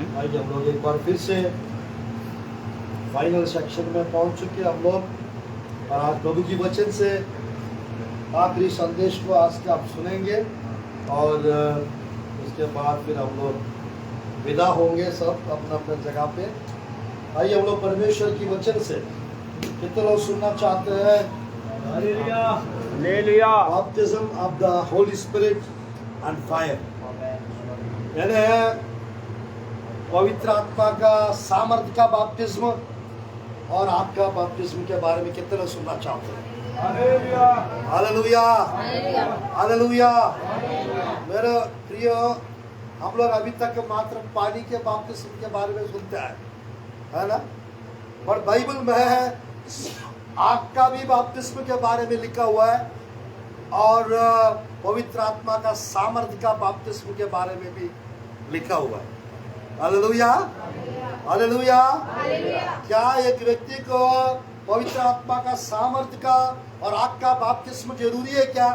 आज हम लोग एक बार फिर से फाइनल सेक्शन में पहुंच चुके हम लोग, और आज प्रभु की वचन से आखिरी संदेश को आज के आप सुनेंगे, और उसके बाद फिर हम लोग विदा होंगे सब अपना अपना जगह पे। आइए हम लोग परमेश्वर की वचन से कितने लोग सुनना चाहते हैं? Hallelujah. Baptism of the Holy Spirit and fire, यानी पवित्र आत्मा का सामर्थ्य का बपतिस्म और आपका बपतिस्म के बारे में कितने सुनना चाहते हैं? Hallelujah, hallelujah. मेरे प्रिय, हम लोग अभी तक मात्र पानी के बपतिस्म के बारे में सुनते हैं, है ना? पर बाइबल में आग का भी बपतिस्म के बारे में लिखा हुआ है, और पवित्र आत्मा का सामर्थ्य का बपतिस्म के बारे में भी लिखा हुआ है। Hallelujah, hallelujah. क्या एक व्यक्ति को पवित्र आत्मा का सामर्थ्य का और आग का बपतिस्म जरूरी है? क्या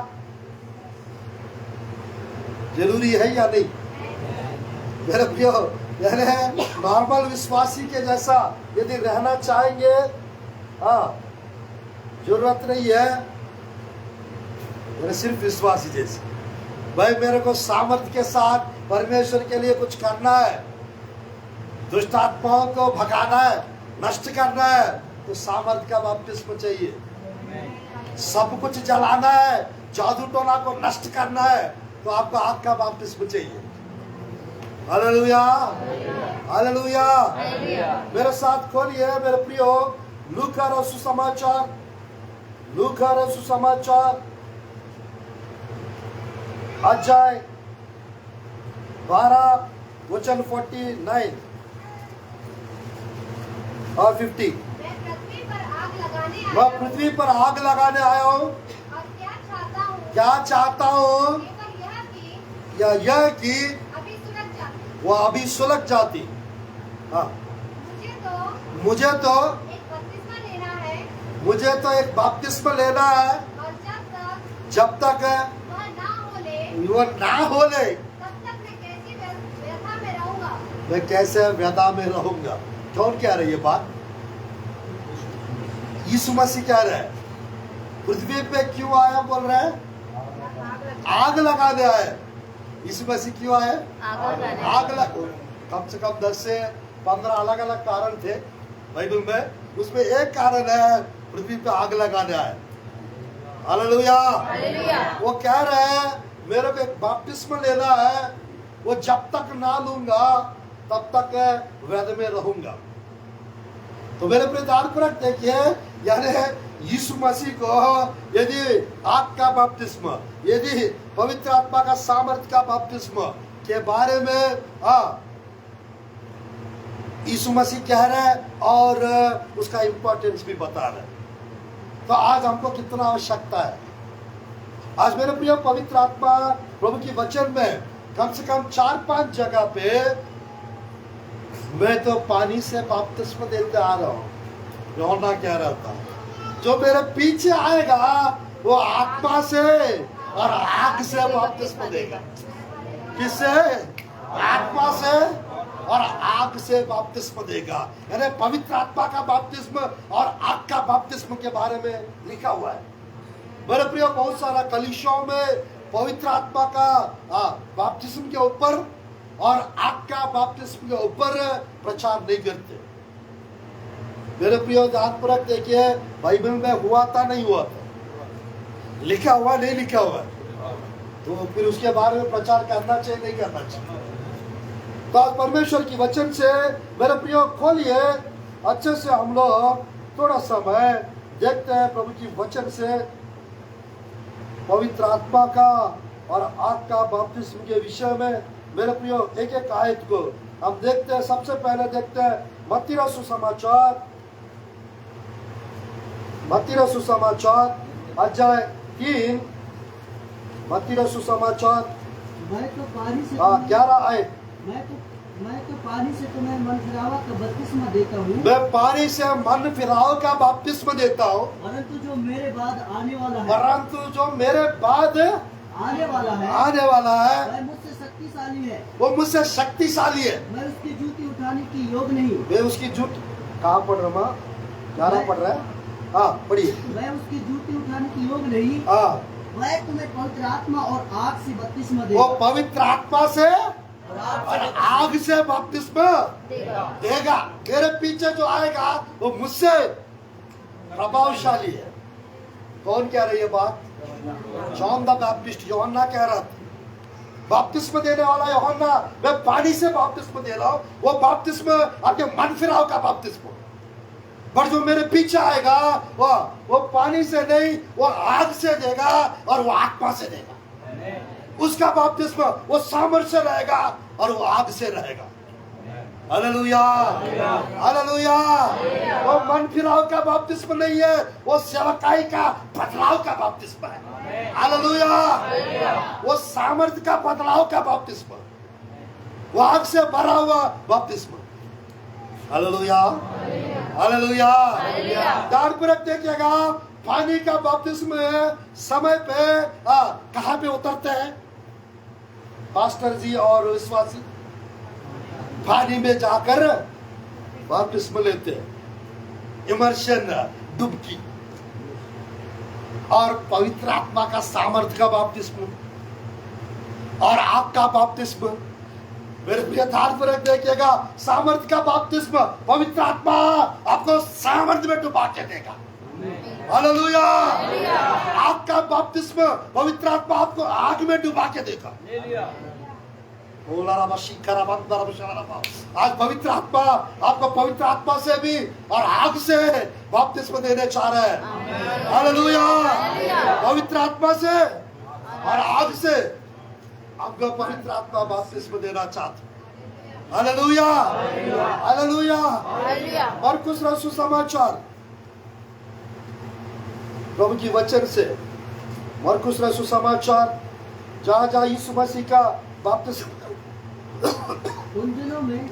जरूरी है या नहीं? मेरे प्रियो, यानी नॉर्मल विश्वासी के जैसा यदि रहना चाहेंगे, हाँ, जरूरत नहीं है मेरे सिर्फ विश्वासी जैसे, भाई मेरे को सामर्थ्य के साथ परमेश्वर के लिए कुछ करना है, दुष्ट आत्माओं को भगाना है, नष्ट करना है, तो सामर्थ्य का बपतिस्म चाहिए। सब कुछ जलाना है, जादू टोना को नष्ट करना है, तो आपको आग का बपतिस्म चाहिए। Hallelujah, hallelujah. मेरे साथ खोलिए मेरे प्रियो, लूका रचित सुसमाचार, लूका रचित सुसमाचार अध्याय 12 वचन 49 और 50। मैं पृथ्वी पर आग लगाने आया हूँ, क्या चाहता हूँ या यह कि वह अभी सुलग जाती। हाँ, मुझे तो एक बपतिस्मा लेना है, जब तक वह ना हो ले मैं कैसे व्यथा में रहूंगा। कौन कह रही है बात? यीशु मसीह कह रहे हैं, पृथ्वी पे क्यों आया? बोल रहे हैं आग लगाने आए। यीशु मसीह क्यों आए? आग कम से कम 10 से 15 अलग अलग कारण थे बाइबल में, उसमें एक कारण है पृथ्वी पे आग लगाने आए। हालेलुया। वो कह रहे हैं मेरे को एक बपतिस्मा लेना है, वो जब तक ना लूंगा तब तक वेद में रहूंगा। तो मेरे प्रियदार को देखिए, यानी यीशु मसीह को यदि आग का बपतिस्मा, यदि पवित्र आत्मा का सामर्थ्य का बपतिस्मा के बारे में यीशु मसीह कह रहे हैं और उसका इंपॉर्टेंस भी बता रहे हैं, तो आज हमको कितना आवश्यकता है। आज मेरे प्रिय, पवित्र आत्मा प्रभु की वचन में कम से कम 4-5 जगह पे मैं तो पानी से बपतिस्मा देते आ रहा हूँ, यूहन्ना कह रहा था, जो मेरे पीछे आएगा वो आत्मा से और आग से बपतिस्मा देगा। किससे? आत्मा से और आग से बपतिस्मा देगा। यानी पवित्र आत्मा का बपतिस्मा और आग का बपतिस्मा के बारे में लिखा हुआ है। मेरे प्रिय, बहुत सारा कलीसियाओं में पवित्र आत्मा का बपतिस्म के ऊपर और आग का बपतिस्म के ऊपर प्रचार नहीं करते। मेरे प्रिय, ध्यानपूर्वक देखिए, बाइबल में हुआ था नहीं हुआ था, लिखा हुआ नहीं लिखा हुआ, तो फिर उसके बारे में प्रचार करना चाहिए नहीं करना चाहिए। तो आज परमेश्वर की वचन से मेरे प्रिय खोलिए, अच्छे से हम लोग थोड़ा समय देखते हैं प्रभु की वचन से पवित्र आत्मा का और आग का बपतिस्म के विषय में। मेरे प्रियो, एक एक आयत को हम देखते हैं। सबसे पहले देखते हैं मत्ती रचित सुसमाचार अध्याय 3, मत्ती रचित सुसमाचार 11 आयत। मैं तो पानी से तुम्हें मन फिरावा का बपतिस्मा देता हूँ। मैं पानी से मन फिराव का बपतिस्मा देता हूँ, परंतु जो मेरे बाद आने वाला है, आने वाला है वह मुझसे शक्तिशाली है। वो मुझसे शक्तिशाली है। मैं उसकी जूती उठाने की योग नहीं। वे उसकी जूत कहाँ पढ़ रहा माँ, ग्यारह पढ़ रहा है, हाँ पढ़िए। वह उसकी जूती उठाने की योग नहीं, हाँ, वह तुम्हें पवित्र आत्मा और आग से बपतिस्मा वो देगा। पवित्र आत्मा से और आग और से आग से बपतिस्मा देगा। तेरे पीछे जो आएगा वो मुझसे प्रभावशाली है। कौन कह रही है बात? जॉन द बैप्टिस्ट, यूहन्ना कह रहा था। बपतिस्मा देने वाला यूहन्ना, मैं पानी से बपतिस्मा दे रहा हूं, वो बपतिस्मा आपके मन फिराव का बपतिस्मा। पर जो मेरे पीछे आएगा वो पानी से नहीं, वो आग से देगा और वो आत्मा से देगा। उसका बपतिस्मा वो सामर्थ्य रहेगा और वो आग से रहेगा। Hallelujah, hallelujah. वो मन फिराव का बपतिस्मा नहीं है, वो सेवकाई का बदलाव का बपतिस्मा है। हालेलुया। वो सामर्थ्य का बदलाव का बपतिस्मा, वो आग से भरा हुआ बपतिस्मा। Hallelujah, hallelujah. ध्यानपूर्वक देखिएगा, पानी का बपतिस्मा समय पे कहाँ पे उतरते हैं पास्टर जी और विश्वासी? पानी में जाकर बपतिस्मा लेते हैं, इमर्शन, डुबकी। और पवित्र आत्मा का सामर्थ्य का बपतिस्मा और आग का बपतिस्मा। मेरे प्रिय ध्यानपूर्वक देखिएगा, सामर्थ्य का बपतिस्मा, पवित्र आत्मा आपको सामर्थ्य में डुबा के देगा। हालेलुया। आग का बपतिस्मा, पवित्र आत्मा आपको आग में डुबा के देगा। आज पवित्र आत्मा आपको पवित्र आत्मा से भी और आग से बपतिस्मा देने चाह रहे हैं। हालेलुया। पवित्र आत्मा से और आग से आपको पवित्र आत्मा बपतिस्मा देना चाहते। Hallelujah, hallelujah. मरकुस रसूल समाचार प्रभु की वचन से, मरकुस रसूल समाचार, जहाँ जहाँ यीशु मसीह का बपतिस्मा, उन दिनों में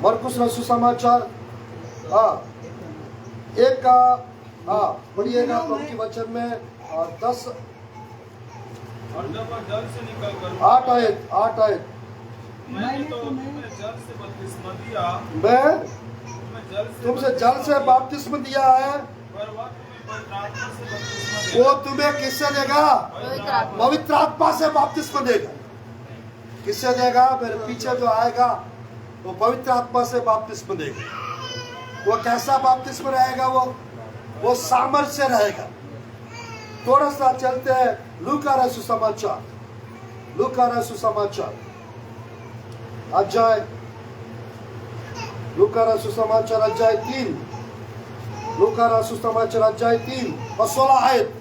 मरकुस रसूल समाचार एक का पढ़िएगा प्रभु की वचन में 10 और जब वह जल से निकलकर 8 आयत मैंने तो तुम्हें जल से बपतिस्मा दिया, मैं तुम्हें तुमसे जल से बपतिस्मा दिया है, पर वह तुम्हें पवित्र आत्मा से बपतिस्मा देगा। वो तुम्हें किससे देगा? पवित्र आत्मा से बपतिस्मा देगा। किससे देगा? मेरे पीछे जो आएगा वो पवित्र आत्मा से बपतिस्मा देगा। वो कैसा बपतिस्मा रहेगा? वो सामर्थ्य से रहेगा। थोड़ा सा चलते हैं लूका रसूल समाचार, लूका रसूल समाचार अध्याय, लूका रसूल समाचार अध्याय 3, लूका रसूल समाचार अध्याय 3 और 16 आयत।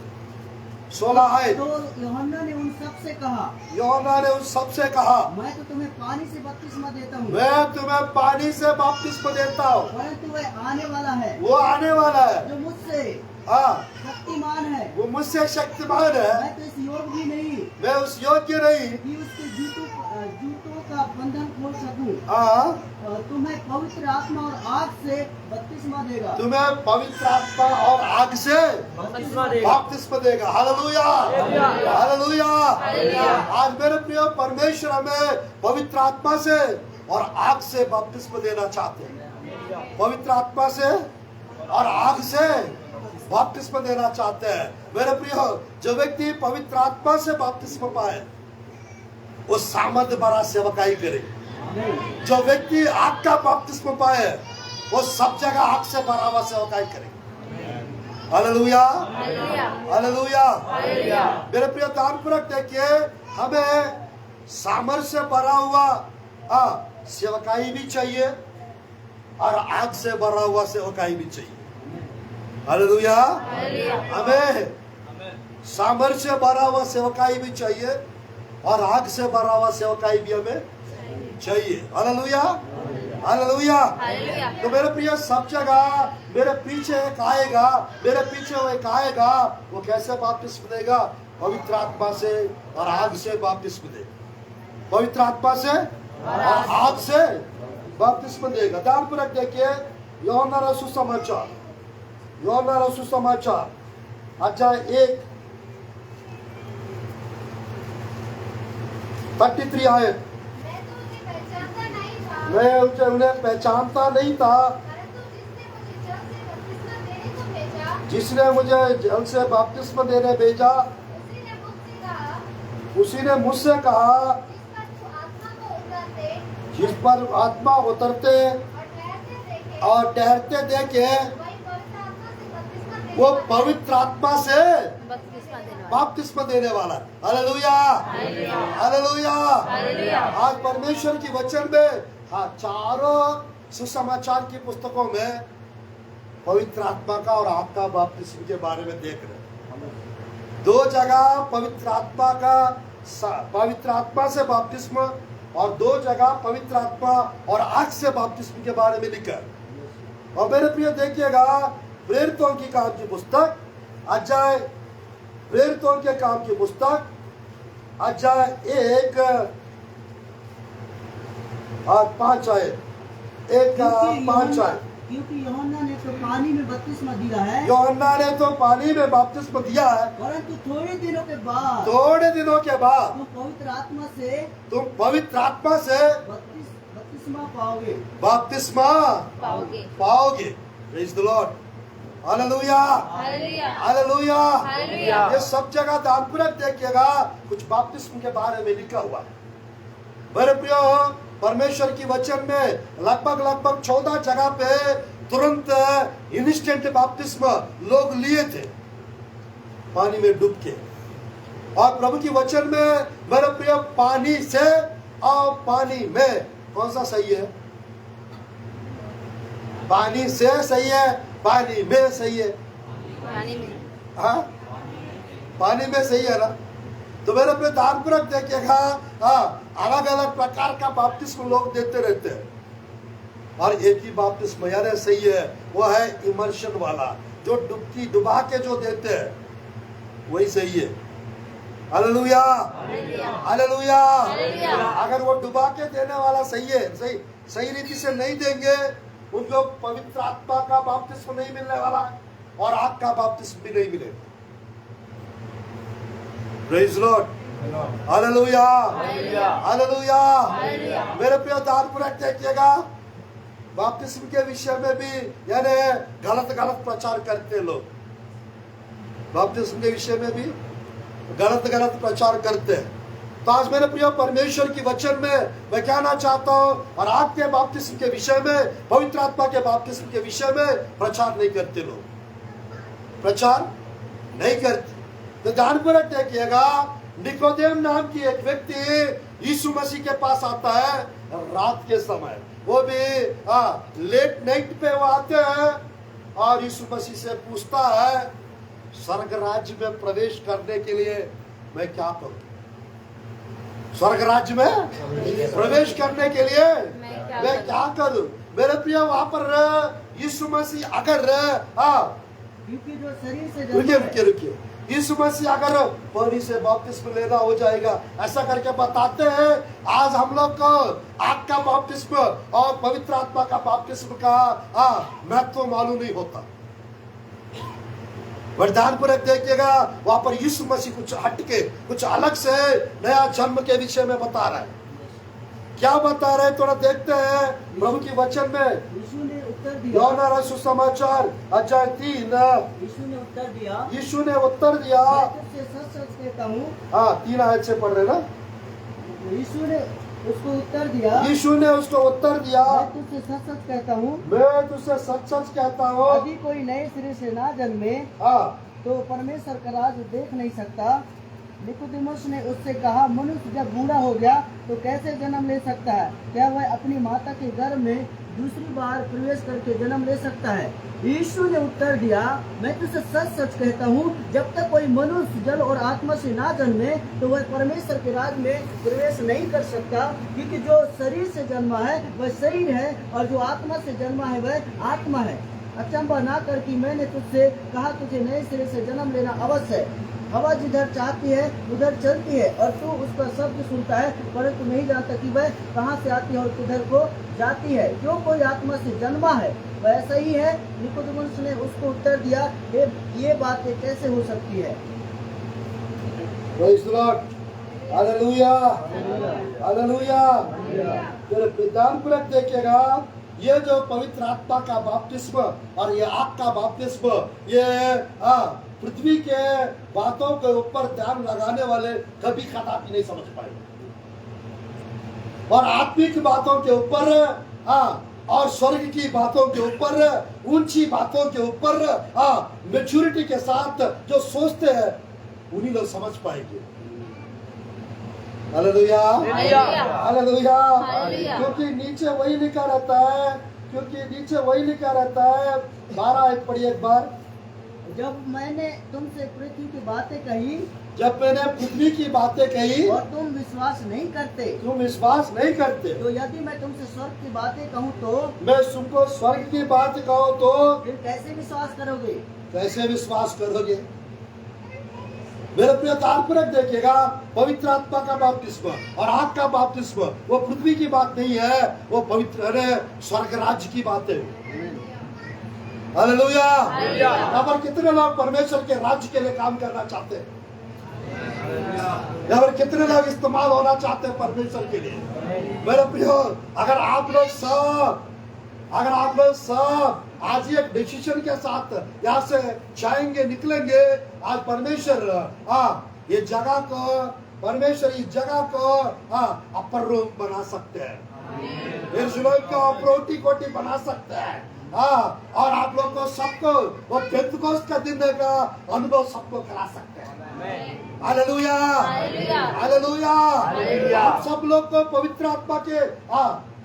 तो यूहन्ना ने उन सब से कहा, यूहन्ना ने उन सब से कहा, मैं तो तुम्हें पानी से बपतिस्मा देता हूँ, मैं तुम्हें पानी से बपतिस्मा देता हूँ, परंतु वह आने वाला है, वो आने वाला है, जो मुझसे शक्तिमान है, वो मुझसे शक्तिमान है, मैं तो इस योग भी नहीं मैं उस योग्य नहीं कि उसके जूतों का बंधन खोल सकूं। तुम्हें पवित्र आत्मा और आग से बपतिस्मा देगा। तुम्हें पवित्र आत्मा और आग से बपतिस्मा देगा। Hallelujah, hallelujah. आज मेरे प्रिय परमेश्वर हमें पवित्र आत्मा से और आग से बपतिस्मा देना चाहते हैं। पवित्र आत्मा से और आग से बपतिस्मा देना चाहते हैं। मेरे प्रिय, जो व्यक्ति पवित्र आत्मा से बपतिस्मा पाए वो सामर्थ्य भरा सेवकाई करे। जो व्यक्ति आग का बपतिस्मा पाए वो सब जगह आग से भरा हुआ सेवकाई करे। Hallelujah, hallelujah. मेरे प्रिय ध्यानपूर्वक देखिए, हमें सामर्थ्य से भरा हुआ सेवकाई भी चाहिए और आग से भरा हुआ सेवकाई भी चाहिए। हालेलुया। हमें सामर्थ्य से भरा हुआ सेवकाई भी चाहिए और आग से भरा हुआ सेवकाई भी हमें चाहिए। Hallelujah, hallelujah. तो मेरे प्रिय, सब जगह मेरे पीछे एक आएगा, मेरे पीछे वो एक आएगा, वो कैसे बपतिस्मा देगा? पवित्र आत्मा से और आग से बपतिस्मा देगा। पवित्र आत्मा से और आग से बपतिस्मा देगा। ध्यानपूर्वक देखिए, यूहन्ना रसूल समाचार, यूहन्ना रसूल समाचार अध्याय 1 33 आयत। मैं उन्हें पहचानता नहीं था, जिसने मुझे जल से बपतिस्मा देने भेजा उसी ने मुझसे कहा, जिस पर आत्मा उतरते और ठहरते देखे वो पवित्र आत्मा से बपतिस्मा देने वाला। Hallelujah, hallelujah. आज परमेश्वर की वचन में चारों सुसमाचार की पुस्तकों में पवित्र आत्मा का और आग का बपतिस्मा के बारे में देख रहे हैं। दो जगह पवित्र आत्मा से बपतिस्मा और दो जगह पवित्र आत्मा और आग से बपतिस्मा के बारे में लिखा। और मेरे प्रिय देखिएगा, प्रेरितों की काम की पुस्तक अध्याय प्रेरितों के काम की पुस्तक अध्याय 1 और 5 आए 1 5 आए। क्योंकि यूहन्ना ने तो पानी में बपतिस्मा दिया है, यूहन्ना ने तो पानी में बपतिस्मा दिया है, परंतु थोड़े दिनों के बाद तुम पवित्र आत्मा से बपतिस्मा पाओगे। Praise the Lord, hallelujah, hallelujah. ये सब जगह ध्यानपूर्वक देखिएगा, कुछ बपतिस्मा के बारे में लिखा हुआ है। मेरे प्रियो, परमेश्वर की वचन में लगभग 14 जगह पे तुरंत इंस्टेंट बपतिस्मा लोग लिए थे पानी में डूब के। और प्रभु की वचन में मेरे प्रियो, पानी से और पानी में कौन सा सही है? पानी से सही है, पानी में सही है? हाँ, पानी में सही है ना? तो मेरे पे ध्यानपूर्वक देखिएगा, अलग अलग प्रकार का बपतिस्मा लोग देते रहते हैं, और एक ही बपतिस्मा यानी सही है, वो है इमर्शन वाला, जो डुबा के जो देते हैं वही सही है। Hallelujah, hallelujah. अगर वो डुबा के देने वाला सही है, सही रीति से नहीं देंगे, उनको पवित्र आत्मा का बपतिस्मा नहीं मिलने वाला और आग का बपतिस्मा भी नहीं मिलेगा। Praise Lord, hallelujah, hallelujah. मेरे प्रिय ध्यानपूर्वक देखिएगा, बपतिस्मा के विषय में भी यानी गलत प्रचार करते हैं लोग। बपतिस्मा के विषय में भी गलत प्रचार करते हैं। तो आज मेरे प्रिय, परमेश्वर की वचन में मैं कहना चाहता हूं, और आग के बपतिस्मा के विषय में, पवित्र आत्मा के बपतिस्मा के विषय में प्रचार नहीं करते लोग, प्रचार नहीं करते। तो ध्यानपूर्वक देखिएगा, निकोदेम नाम की एक व्यक्ति यीशु मसीह के पास आता है रात के समय, वो भी लेट नाइट पे वो आते हैं, और यीशु मसीह से पूछता है, स्वर्ग राज्य में प्रवेश करने के लिए मैं क्या करूं? स्वर्ग राज्य में प्रवेश करने के लिए मैं क्या करूं? मेरे प्रिय, वहां पर यीशु मसीह अगर क्योंकि जो शरीर से रुकिए, यीशु मसीह अगर पानी से बपतिस्मा लेना हो जाएगा, ऐसा करके बताते हैं। आज हम लोग को आग का बपतिस्मा और पवित्र आत्मा का बपतिस्मा का महत्व मालूम नहीं होता। ध्यानपूर्वक देखिएगा, वहां पर यीशु मसीह कुछ हटके, कुछ अलग से नया जन्म के विषय में बता रहा है। क्या बता रहे हैं, थोड़ा देखते हैं प्रभु की वचन में। यीशु ने उत्तर दिया, यूहन्ना सुसमाचार अध्याय 3। यीशु ने उत्तर दिया, मैं तुझसे सच कहता हूँ। 3 आयत से पढ़ रहे ना। यीशु ने उसको उत्तर दिया, मैं तुझसे सच कहता हूँ, यदि कोई नए सिरे से ना जन्मे तो परमेश्वर का राज देख नहीं सकता। निकोदेमुस ने उससे कहा, मनुष्य जब बूढ़ा हो गया तो कैसे जन्म ले सकता है? क्या वह अपनी माता के गर्भ में दूसरी बार प्रवेश करके जन्म ले सकता है? यीशु ने उत्तर दिया, मैं तुझसे सच कहता हूँ, जब तक कोई मनुष्य जल और आत्मा से ना जन्मे तो वह परमेश्वर के राज में प्रवेश नहीं कर सकता। क्योंकि जो शरीर से जन्मा है वह शरीर है, और जो आत्मा से जन्मा है वह आत्मा है। अचंभा ना कर कि मैंने तुझसे कहा, तुझे नए सिरे से जन्म लेना अवश्य है। हवा जिधर चाहती है उधर चलती है, और तू उसका शब्द सुनता है, परंतु नहीं जानता कि वह कहाँ से आती है और किधर को जाती है। जो कोई आत्मा से जन्मा है वह ऐसा ही है। निकोदेमुस ने उसको उत्तर दिया, ये बातें कैसे हो सकती है? Praise the Lord, hallelujah, hallelujah. मेरे ध्यानपूर्वक देखिएगा, ये जो पवित्र आत्मा का बपतिस्म और ये आग का बपतिस्म, ये पृथ्वी के बातों के ऊपर ध्यान लगाने वाले कभी कदापि नहीं समझ पाएंगे। और आत्मिक बातों के ऊपर और स्वर्ग की बातों के ऊपर, ऊंची बातों के ऊपर मैच्योरिटी के साथ जो सोचते हैं उन्हीं लोग समझ पाएंगे। Hallelujah, hallelujah. क्योंकि नीचे वही लिखा रहता है, क्योंकि नीचे वही लिखा रहता है। 12 पढ़िए एक बार। जब मैंने तुमसे पृथ्वी की बातें कही, जब मैंने पृथ्वी की बातें कही और तुम विश्वास नहीं करते, तुम विश्वास नहीं करते, तो यदि मैं तुमसे स्वर्ग की बातें कहूँ तो मैं तुमको स्वर्ग की बात कहूँ तो फिर कैसे विश्वास करोगे? कैसे विश्वास करोगे? मेरे प्रिय तात्पर्य देखिएगा, पवित्र आत्मा का बपतिस्म और आग का बपतिस्म वो पृथ्वी की बात नहीं है, वो पवित्र स्वर्ग राज्य की बात है। हालेलुया। यहाँ पर कितने लोग परमेश्वर के राज्य के लिए काम करना चाहते हैं? यहाँ पर कितने लोग इस्तेमाल होना चाहते हैं परमेश्वर के लिए? मेरे प्रियो, अगर आप लोग सब आज ही एक डिसीजन के साथ यहाँ से जाएंगे, निकलेंगे, आज परमेश्वर ये जगह को, परमेश्वर इस जगह को अपर रूम बना सकते हैं, यरूशलेम को अपरोटी कोटी बना सकते हैं। और आप लोग को सबको वो पेंतकोस्त का दिन का अनुभव सबको करा सकते हैं। Hallelujah, hallelujah. आप सब लोग को पवित्र आत्मा के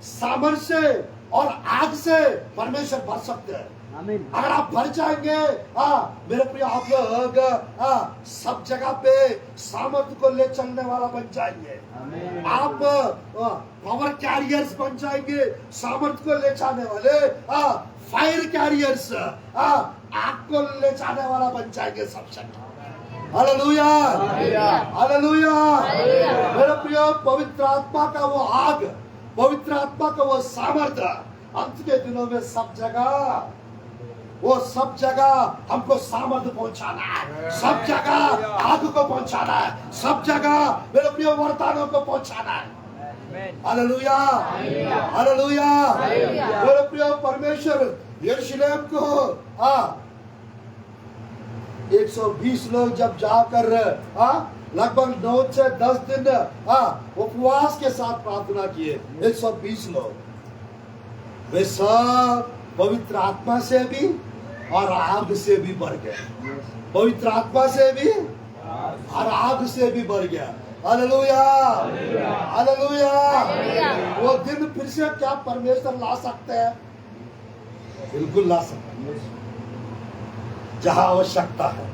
सामर्थ्य और आग से परमेश्वर भर सकते हैं। अगर आप भर जाएंगे, मेरे प्रिय, आप लोग सब जगह पे सामर्थ्य को ले चलने वाला बन जाएंगे। आप पावर कैरियर्स बन जाएंगे, सामर्थ्य को ले जाने वाले, फायर कैरियर्स, आग को ले जाने वाला बन जाएंगे सब जगह। Hallelujah, hallelujah. मेरे प्रिय, पवित्र आत्मा का वो आग, पवित्र आत्मा का वो सामर्थ्य अंत के दिनों में सब जगह, वो सब जगह हमको सामर्थ्य पहुंचाना है, सब जगह आग को पहुंचाना है, सब जगह मेरे प्रिय वरदानों को पहुंचाना है। Hallelujah, hallelujah. मेरे प्रिय, परमेश्वर यरूशलेम को 120 लोग जब जाकर लगभग 9 से 10 दिन उपवास के साथ प्रार्थना किए, 120 लोग, वे सब पवित्र आत्मा से भी और आग से भी बढ़ गए, पवित्र आत्मा से भी और आग से भी बढ़ गया। Hallelujah, hallelujah. वो दिन फिर से क्या परमेश्वर ला सकते हैं? बिल्कुल ला सकते हैं, जहां आवश्यकता है।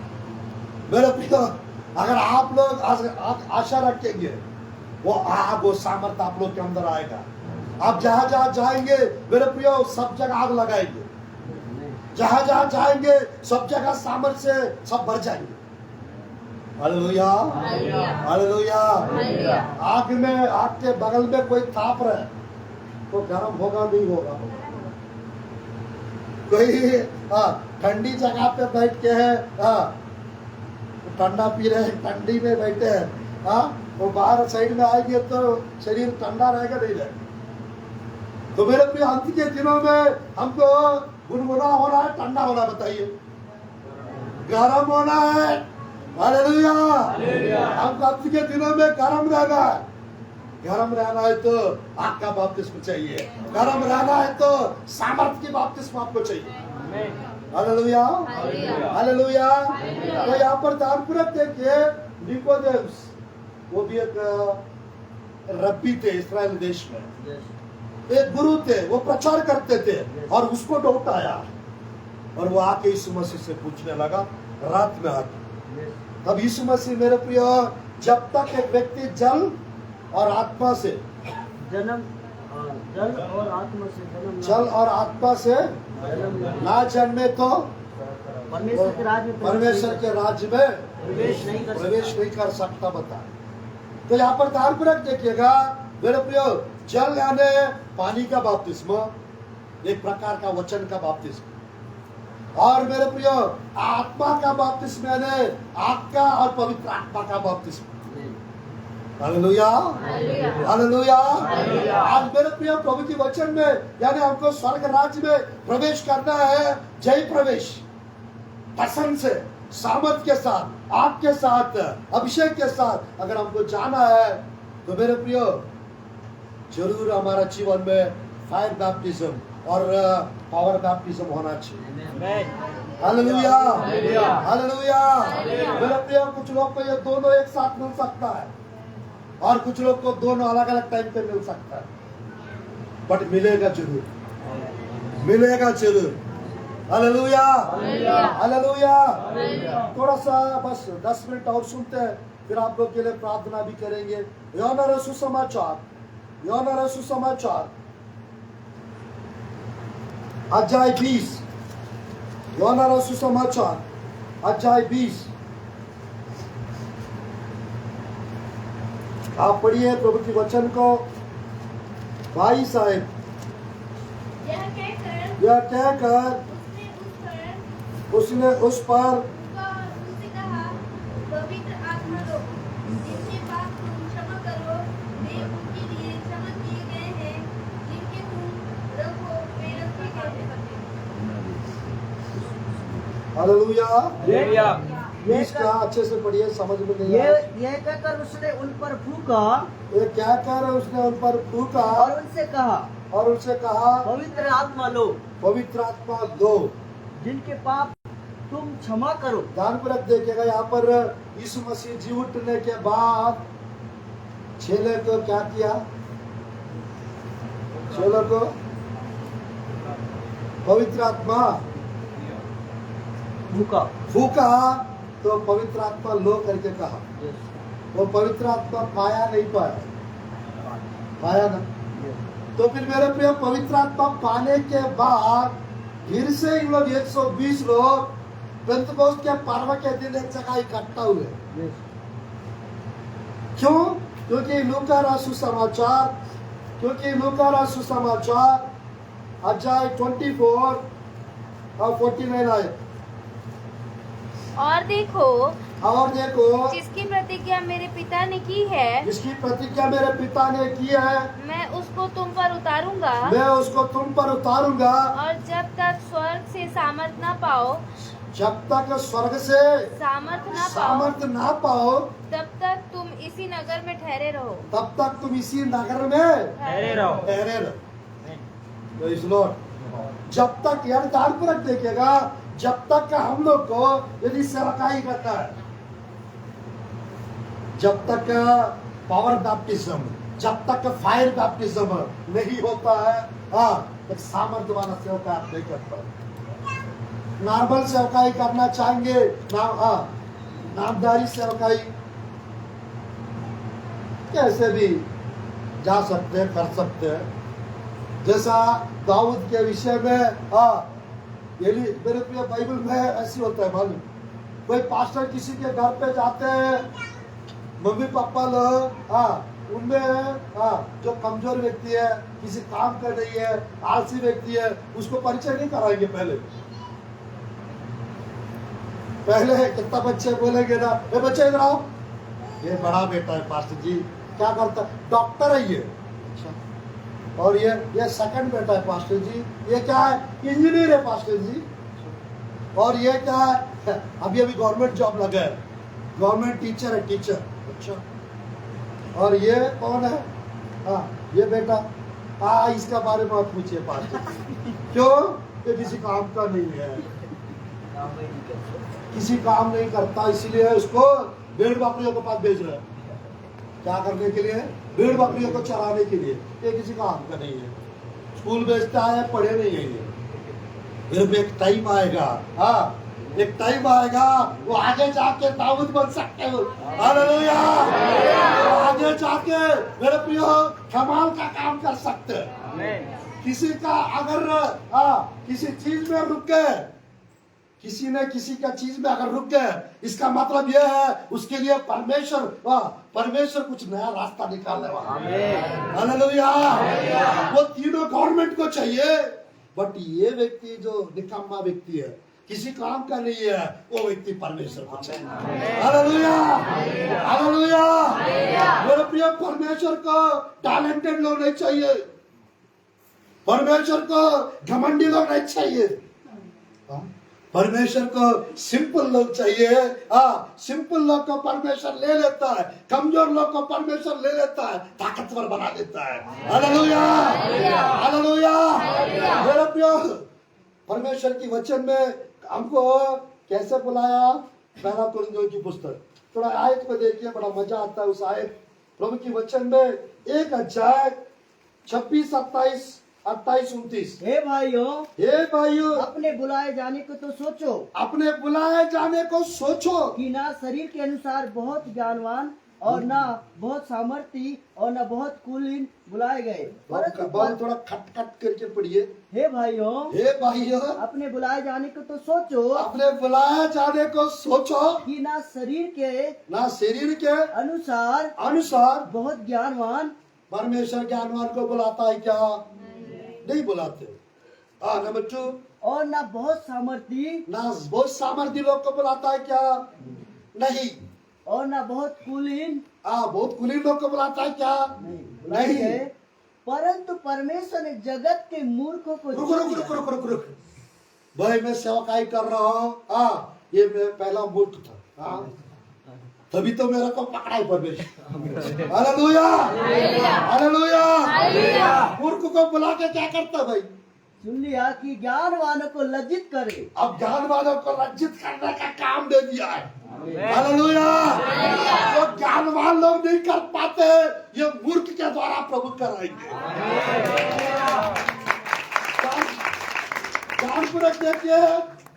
मेरे प्रिय, अगर आप लोग आशा रखेंगे, वो आग, वो सामर्थ्य आप लोग के अंदर आएगा। आप जहां जहां जाएंगे मेरे प्रियो, सब जगह आग लगाएंगे, जहां जहां जाएंगे सब जगह सामर्थ्य से सब भर जाएंगे। Hallelujah, hallelujah. आग में, आग के बगल में कोई ताप रहे तो गर्म होगा नहीं होगा? कोई ठंडी जगह पे बैठ के है, ठंडा पी रहे हैं, ठंडी में बैठे हैं, वो बाहर साइड में आएंगे तो शरीर ठंडा रहेगा नहीं रहेगा? तो मेरे प्रिय, अंत के दिनों में हमको गुनगुना होना है, ठंडा होना? बताइए, गरम होना है। हालेलुया। हमको अंत के दिनों में गरम रहना है। गरम रहना है तो आग का बपतिस्मा चाहिए, गरम रहना है तो सामर्थ्य की बपतिस्मा आपको चाहिए। Hallelujah, hallelujah. तो यहाँ पर ध्यानपूर्वक देखिए, निकोदेमुस, वो भी एक रब्बी थे इस्राएल देश में, एक गुरु थे, वो प्रचार करते थे, और उसको डाउट आया और वो आके यीशु मसीह से पूछने लगा, रात में आके। तब यीशु मसीह, मेरे प्रिय, जब तक एक व्यक्ति जल और आत्मा से जल और आत्मा से ना जन्मे तो परमेश्वर के राज्य में प्रवेश नहीं कर सकता। बता, तो यहाँ पर ध्यानपूर्वक देखिएगा मेरे प्रियो, जल यानी पानी का बपतिस्मा, एक प्रकार का वचन का बपतिस्मा, और मेरे प्रियो आत्मा का बपतिस्मा यानी आग का और पवित्र आत्मा का बपतिस्मा। Hallelujah, hallelujah. आज मेरे प्रिय प्रभु की वचन में यानी हमको स्वर्ग राज्य में प्रवेश करना है, जय प्रवेश, प्रसन्न से, सामर्थ के साथ, आग के साथ, अभिषेक के साथ अगर हमको जाना है तो मेरे प्रिय जरूर हमारा जीवन में फायर बैप्टिज्म और पावर बैप्टिज्म होना चाहिए। Hallelujah, hallelujah. मेरे प्रिय कुछ लोग को ये दोनों एक साथ मिल सकता है और कुछ लोग को दोनों अलग अलग टाइम पे मिल सकता है, बट मिलेगा जरूर, मिलेगा जरूर। Hallelujah, hallelujah. थोड़ा सा बस 10 मिनट और सुनते हैं, फिर आप लोग के लिए प्रार्थना भी करेंगे। यूहन्ना सुसमाचार, यूहन्ना सुसमाचार अध्याय 20, यूहन्ना सुसमाचार अध्याय 20। आप पढ़िए प्रभु के वचन को। भाई साहब, यह कहकर उसने उस पर उससे कहा, पवित्र आत्मा लो, जिनके पाप तुम क्षमा करो, वे उनके लिए क्षमा किए गए हैं, जिनके तुम रखो, वे रखे गए हैं। हालेलुया। इसका अच्छे से पढ़िए, समझ में नहीं आया। ये कहकर उसने उन पर फूका, ये क्या कर उसने उन पर फूका और उनसे कहा, पवित्र आत्मा लो, पवित्र आत्मा दो, जिनके पाप तुम क्षमा करो। ध्यानपूर्वक देखिएगा, यहाँ पर यीशु मसीह जी उठने के बाद चेले को क्या किया? चेलों को पवित्र आत्मा फूका तो पवित्र आत्मा लो करके कहा। वो पवित्र आत्मा पाया नहीं पाया ना। तो फिर मेरे प्रिय पवित्र आत्मा पाने के बाद फिर से इन लोग 120 लोग पेंतकोस्त के पर्व के दिन एक जगह इकट्ठा हुए। क्यों? क्योंकि लूका रचित सुसमाचार अध्याय 24 और 49 आए। और देखो, जिसकी प्रतिज्ञा मेरे पिता ने की है, मैं उसको तुम पर उतारूंगा, और जब तक स्वर्ग से सामर्थ ना पाओ, तब तक तुम इसी नगर में ठहरे रहो। Praise Lord। जब तक, यार ध्यानपूर्वक देखिएगा, जब तक का हम लोग को यदि सेवकाई करना है, जब तक पावर बैप्टिज्म, जब तक फायर बैप्टिज्म नहीं होता है, एक सामर्थ्य वाला सेवकाई आप नहीं करता। नॉर्मल सेवकाई करना चाहेंगे, नामधारी सेवकाई कैसे भी जा सकते हैं, कर सकते हैं। जैसा दाऊद के विषय में मेरे प्रिय बाइबल में ऐसी होता है मालूम। कोई पास्टर किसी के घर पे जाते हैं, मम्मी पापा लोग उनमें जो कमजोर व्यक्ति है, किसी काम कर रही है, आलसी व्यक्ति है, उसको परिचय नहीं कराएंगे। पहले कितना बच्चे बोलेंगे ना, ये बच्चे इधर आओ, ये बड़ा बेटा है पास्टर जी, क्या करता है? डॉक्टर है ये। और ये सेकंड बेटा है पास्टर जी, ये क्या है? इंजीनियर है पास्टर जी। और ये क्या है? अभी गवर्नमेंट जॉब लगा है, गवर्नमेंट टीचर है, टीचर। अच्छा। और ये कौन है? ये बेटा, इसका बारे में आप पूछिए पास्टर। क्यों? ये किसी काम का नहीं है, किसी काम नहीं करता, इसीलिए उसको भेड़ बकरियों के पास भेज रहे हैं। क्या करने के लिए? भेड़ बकरियों को चराने के लिए। ये किसी काम का नहीं है, स्कूल भेजता है, पढ़े नहीं है ये। फिर एक टाइम आएगा, एक टाइम आएगा, वो आगे जाके दाऊद बन सकते हो। हालेलुया। आगे जाके मेरे प्रियो कमाल का काम कर सकते हैं। किसी का अगर किसी चीज में रुक गए, किसी ने किसी का चीज में अगर रुक गए, इसका मतलब यह है उसके लिए परमेश्वर कुछ नया रास्ता निकालने वाला है। हालेलुया। वो तीनों गवर्नमेंट को चाहिए, बट ये व्यक्ति जो निकम्मा व्यक्ति है, किसी काम का नहीं है, वो व्यक्ति परमेश्वर को चाहिए। Hallelujah, hallelujah. मेरे प्रिय, परमेश्वर को टैलेंटेड लोग नहीं चाहिए, परमेश्वर को घमंडी लोग नहीं चाहिए, परमेश्वर को सिंपल लोग चाहिए। सिंपल लोग को परमेश्वर ले लेता है, कमजोर लोग को परमेश्वर ले लेता है, ताकतवर बना देता है। Hallelujah, hallelujah. मेरे प्रिय, परमेश्वर की वचन में हमको कैसे बुलाया? पहला कुरिन्थियों की पुस्तक थोड़ा आयत में देखिए, बड़ा मजा आता है उस आयत प्रभु की वचन में। 1 अध्याय 26, 27, 28, 29। हे भाइयों, हे भाइयों, अपने बुलाए जाने को तो सोचो, अपने बुलाए जाने को सोचो कि ना शरीर के अनुसार बहुत ज्ञानवान और ना बहुत सामर्थी और ना बहुत कुलीन बुलाए गए, परंतु बहुत थोड़ा खट खट करके पढ़िए। हे भाइयों, हे भाइयों, अपने बुलाए जाने को तो सोचो, अपने बुलाए जाने को सोचो कि ना शरीर के अनुसार अनुसार बहुत ज्ञानवान। परमेश्वर ज्ञानवान को बुलाता है क्या? नहीं बुलाते। नंबर 2, और ना बहुत सामर्थी, ना बहुत सामर्थ्य लोग को बुलाता है क्या? नहीं। और ना बहुत कुलीन, बहुत कुलीन लोग को बुलाता है क्या? नहीं है, परंतु परमेश्वर ने जगत के मूर्खों को रुक भाई, मैं सेवकाई कर रहा हूँ। ये मैं पहला मूर्ख था, तभी तो मेरा को पकड़ा है परमेश्वर। Hallelujah, hallelujah. मूर्ख को बुला के क्या करता भाई? सुन लिया कि ज्ञानवानों को लज्जित करे। अब ज्ञानवानों को लज्जित करने का काम दे दिया है। हालेलुया। जो ज्ञानवान लोग नहीं कर पाते, ये मूर्ख के द्वारा प्रभु कराएंगे। ध्यानपूर्वक देखिए,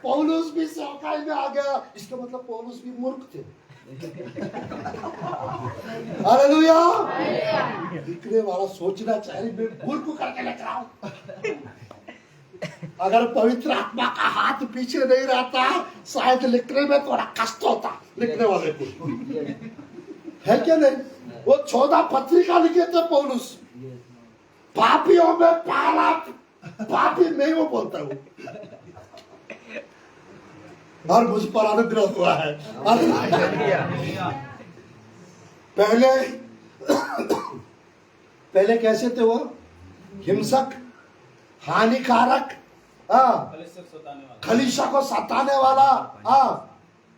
पौलुस भी सेवकाई में आ गया, इसका मतलब पौलुस भी मूर्ख थे। हालेलुया। लिखने वाला सोचना चाहिए, मैं मूर्ख करके लिख रहा हूं। अगर पवित्र आत्मा का हाथ पीछे नहीं रहता, शायद लिखने में थोड़ा कष्ट होता लिखने वाले को, है क्या नहीं? वो 14 पत्रिका लिखे थे पौलुस, पापियों में पहला पापी मैं वो बोलता हूँ, और मुझ पर अनुग्रह हुआ है। पहले कैसे थे वो? हिंसक, हानिकारक, खलीसा को सताने वाला,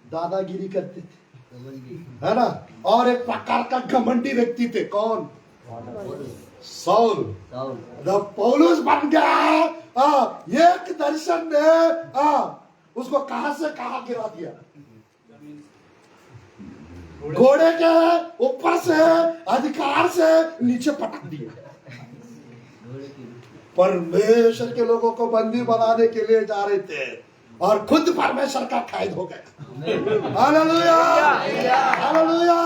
दादागिरी करते थे, है ना? और एक प्रकार का घमंडी व्यक्ति थे। कौन? साउल। जब पौलुस बन गया, एक दर्शन ने उसको कहां से कहां गिरा दिया? घोड़े के ऊपर से अधिकार से नीचे पटक दिया। परमेश्वर के लोगों को बंदी बनाने के लिए जा रहे थे और खुद परमेश्वर का कैद हो गया। Hallelujah, hallelujah.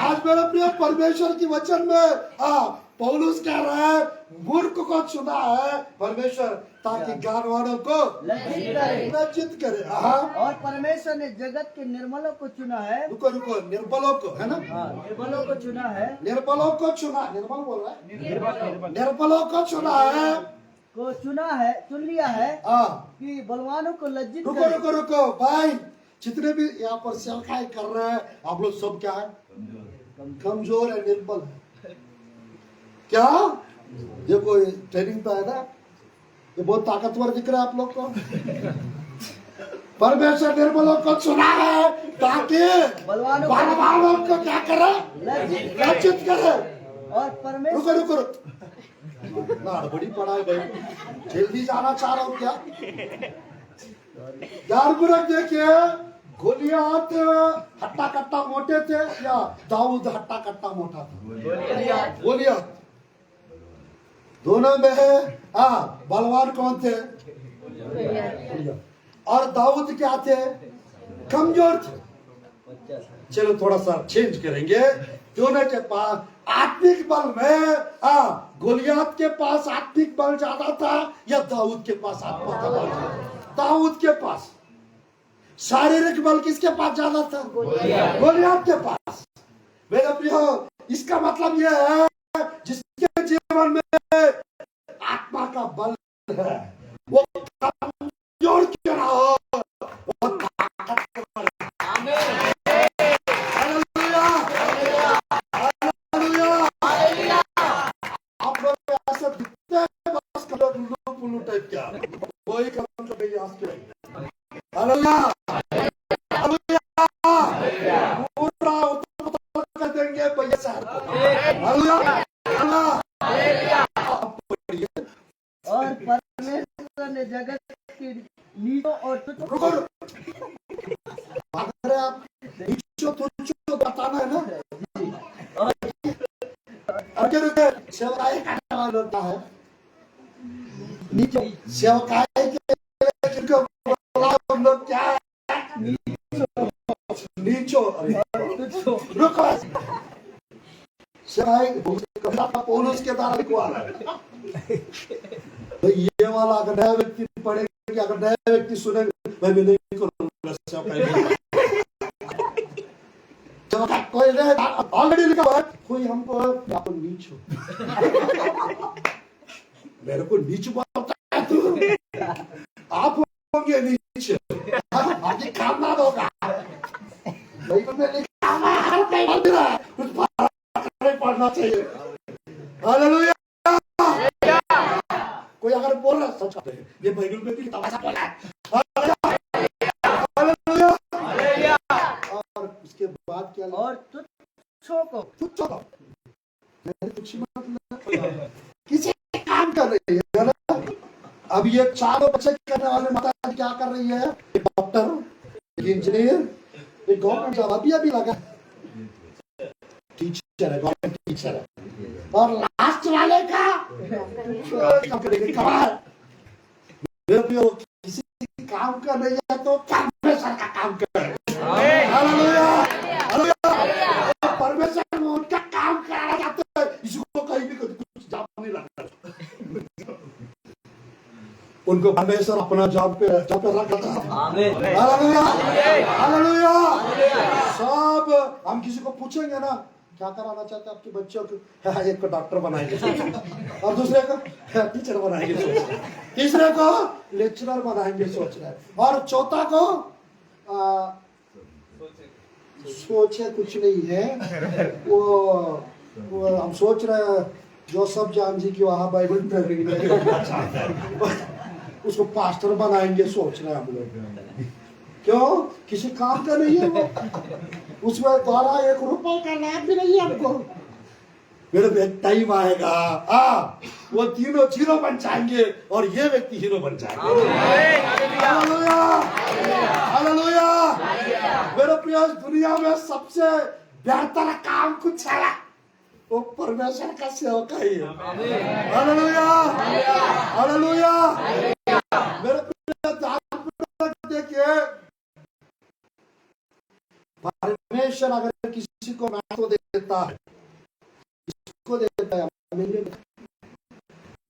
आज मेरे प्रिय, परमेश्वर की वचन में पौलुस कह रहा है, मूर्ख को चुना है परमेश्वर ताकि ज्ञानवानों को लज्जित करे। और परमेश्वर ने जगत के निर्मलों को चुना है। रुको, निर्बलों को, है ना? निर्बलों को चुना है, निर्बलों को चुना, निर्बल बोल रहा है, निर्बलों को चुना है, चुन लिया है कि बलवानों को लज्जित करे। रुको भाई, जितने भी यहाँ पर सेवकाई कर रहे हैं, आप लोग सब क्या है? कमजोर है, निर्बल है। क्या ये कोई ट्रेनिंग पे आया था? ये बहुत ताकतवर दिख रहा है आप लोग को। परमेश्वर निर्बलों को चुना है ताकि बलवानों को क्या करे? लज्जित करे। और परमेश्वर, रुको ना, बड़ी पढ़ाई भाई, जल्दी जाना चाह रहा हूँ क्या? ध्यानपूर्वक देखिए, गोलियात हट्टा कट्टा मोटे थे या दाऊद हट्टा कट्टा मोटा था? गोलियात। दोनों में बलवान कौन थे? और दाऊद क्या थे? कमजोर थे। चलो थोड़ा सा चेंज करेंगे। दोनों के पास आत्मिक बल में गोलियात के पास आत्मिक बल ज्यादा था या दाऊद के पास आत्मा का बल ज्यादा था? दाऊद के पास। शारीरिक बल किसके पास ज्यादा था? गोलियात के पास। मेरे प्रियो, इसका मतलब यह है, जिसके जीवन में आत्मा का बल है, वो कमजोर क्यों ना हो, टाइप क्या वही कदम जो मेरी आस के हालेलुया हालेलुया पूरा उत्तर कर देंगे भैया शहर को हालेलुया और परमेश्वर ने जगत की नीचों और तुच्छ अगर आप नीचो तुच्छ बताना है ना अगर सेवकाई करने वाला होता है नीचो सेवकाई के जिनको बोला हम लोग क्या है नीचो रुको सेवकाई पौलुस के द्वारा लिखवा रहा है तो ये वाला अगर नया व्यक्ति पढ़ेगा अगर नया व्यक्ति सुनेगा मैं भी नहीं करूंगा सेवकाई कोई ऑलरेडी लिखा हुआ है कोई हमको आप नीच हो मेरे को नीच बोलता है तू आप होंगे नीच आगे काम ना होगा भाई में लिखा हुआ है कुछ पढ़ना चाहिए हालेलुया कोई अगर बोल रहा सच कहते हैं ये बाइबल में भी तमाशा बोला है हालेलुया और उसके बाद क्या और तुच्छों को किसी काम कर रही है ना अब ये चारों बच्चे करने वाले माता क्या कर रही है एक डॉक्टर एक इंजीनियर एक गवर्नमेंट जॉब अभी लगा टीचर है गवर्नमेंट टीचर है और लास्ट वाले का किसी काम कर रही है तो परमेश्वर का काम कर परमेश्वर में उनका काम कराया जाता है इसको कहीं भी कुछ जॉब नहीं लगता उनको परमेश्वर अपना जॉब पे रखा था हालेलुया सब हम किसी को पूछेंगे ना क्या कराना चाहते हैं आपके बच्चों को एक को डॉक्टर बनाएंगे और दूसरे को टीचर बनाएंगे तीसरे को लेक्चरर बनाएंगे सोच रहे हैं और चौथा को सोचे कुछ नहीं है वो हम सोच रहे हैं जोसेफ जान जी की वहाँ बाइबल उसको पास्टर बनाएंगे सोच रहे हैं हम लोग क्यों किसी काम का नहीं है वो उसमें द्वारा 1 रुपए का लाभ भी नहीं है हमको मेरे पे एक टाइम आएगा वो तीनों जीरो बन जाएंगे और ये व्यक्ति हीरो बन जाएंगे हालेलुया हालेलुया मेरे प्रिय दुनिया में सबसे बेहतर काम कुछ है वो परमेश्वर का सेवकाई है हालेलुया हालेलुया मेरे प्रिय देखिए परमेश्वर अगर किसी को महत्व देता है किसको देता है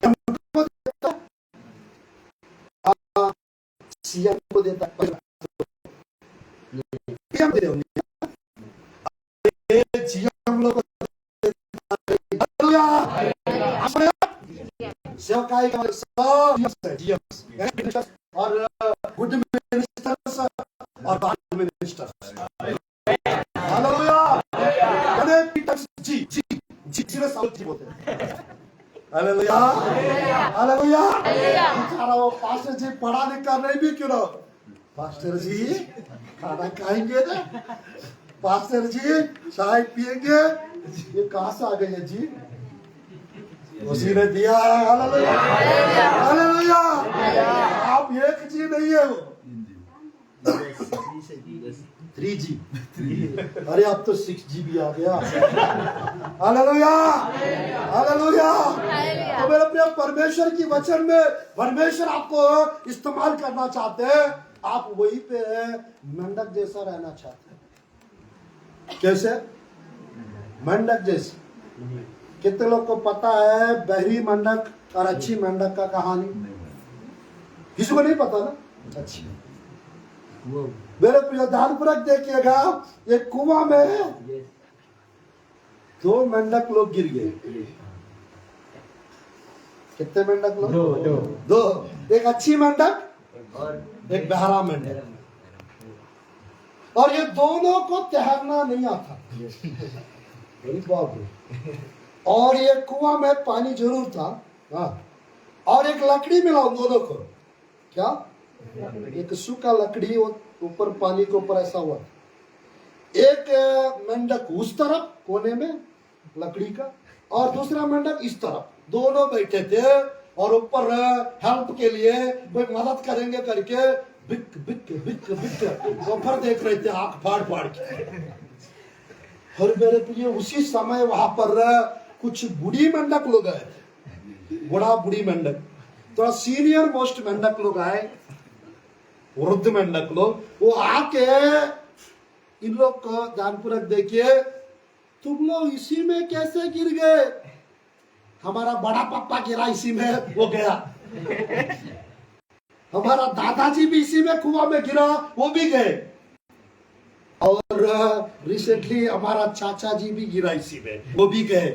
हमको देता है सीएम को देता है जीएम लोग सेवकाई का सब और गुड मिनिस्टर्स और बैड मिनिस्टर्स हालेलुया हालेलुया बेचारा वो पास्टर जी पढ़ा लिखा नहीं भी क्यों ना पास्टर जी खाना खाएंगे पास्टर जी चाय पिएंगे ये कहाँ से आ गए हैं जी उसी ने दिया है हालेलुया हालेलुया आप एक जी नहीं है वो 3G अरे अब तो 6G भी आ गया हालेलुया हालेलुया तो मेरे प्रिय परमेश्वर की वचन में परमेश्वर आपको इस्तेमाल करना चाहते हैं आप वही पे है मेंढक जैसा रहना चाहते हैं कैसे मेंढक जैसे कितने लोग को पता है बहरी मेंढक और अच्छी मेंढक का कहानी किसी को नहीं पता ना अच्छी मेरे प्रिय ध्यानपूर्वक देखिएगा एक कुआं में 2 मेंढक लोग गिर गए कितने मेंढक लोग दो एक अच्छी मेंढक और एक बहरा मेंढक और ये दोनों को तैरना नहीं आता और ये कुआं में पानी जरूर था हाँ और एक लकड़ी मिला उन दोनों को। क्या? एक सूखा लकड़ी ऊपर पानी के ऊपर ऐसा हुआ, एक मेंढक उस तरफ कोने में लकड़ी का और दूसरा मेंढक इस तरफ, दोनों बैठे थे और ऊपर हेल्प के लिए कोई मदद करेंगे करके बिक बिक बिक बिक ऊपर देख रहे थे आंख फाड़ फाड़ के। और मेरे प्रिय उसी समय वहां पर कुछ बूढ़ी मेंढक लोग आए, बूढ़ा बूढ़ी मेंढक, थोड़ा सीनियर मोस्ट मेंढक लोग आए, वृद्ध मेंढक लोग, वो आके इन लोग को ध्यानपूर्वक देखिए, तुम लोग इसी में कैसे गिर गए? हमारा बड़ा पापा गिरा इसी में, वो गया। हमारा दादाजी भी इसी में कुआं में गिरा, वो भी गए। और रिसेंटली हमारा चाचा जी भी गिरा इसी में, वो भी गए।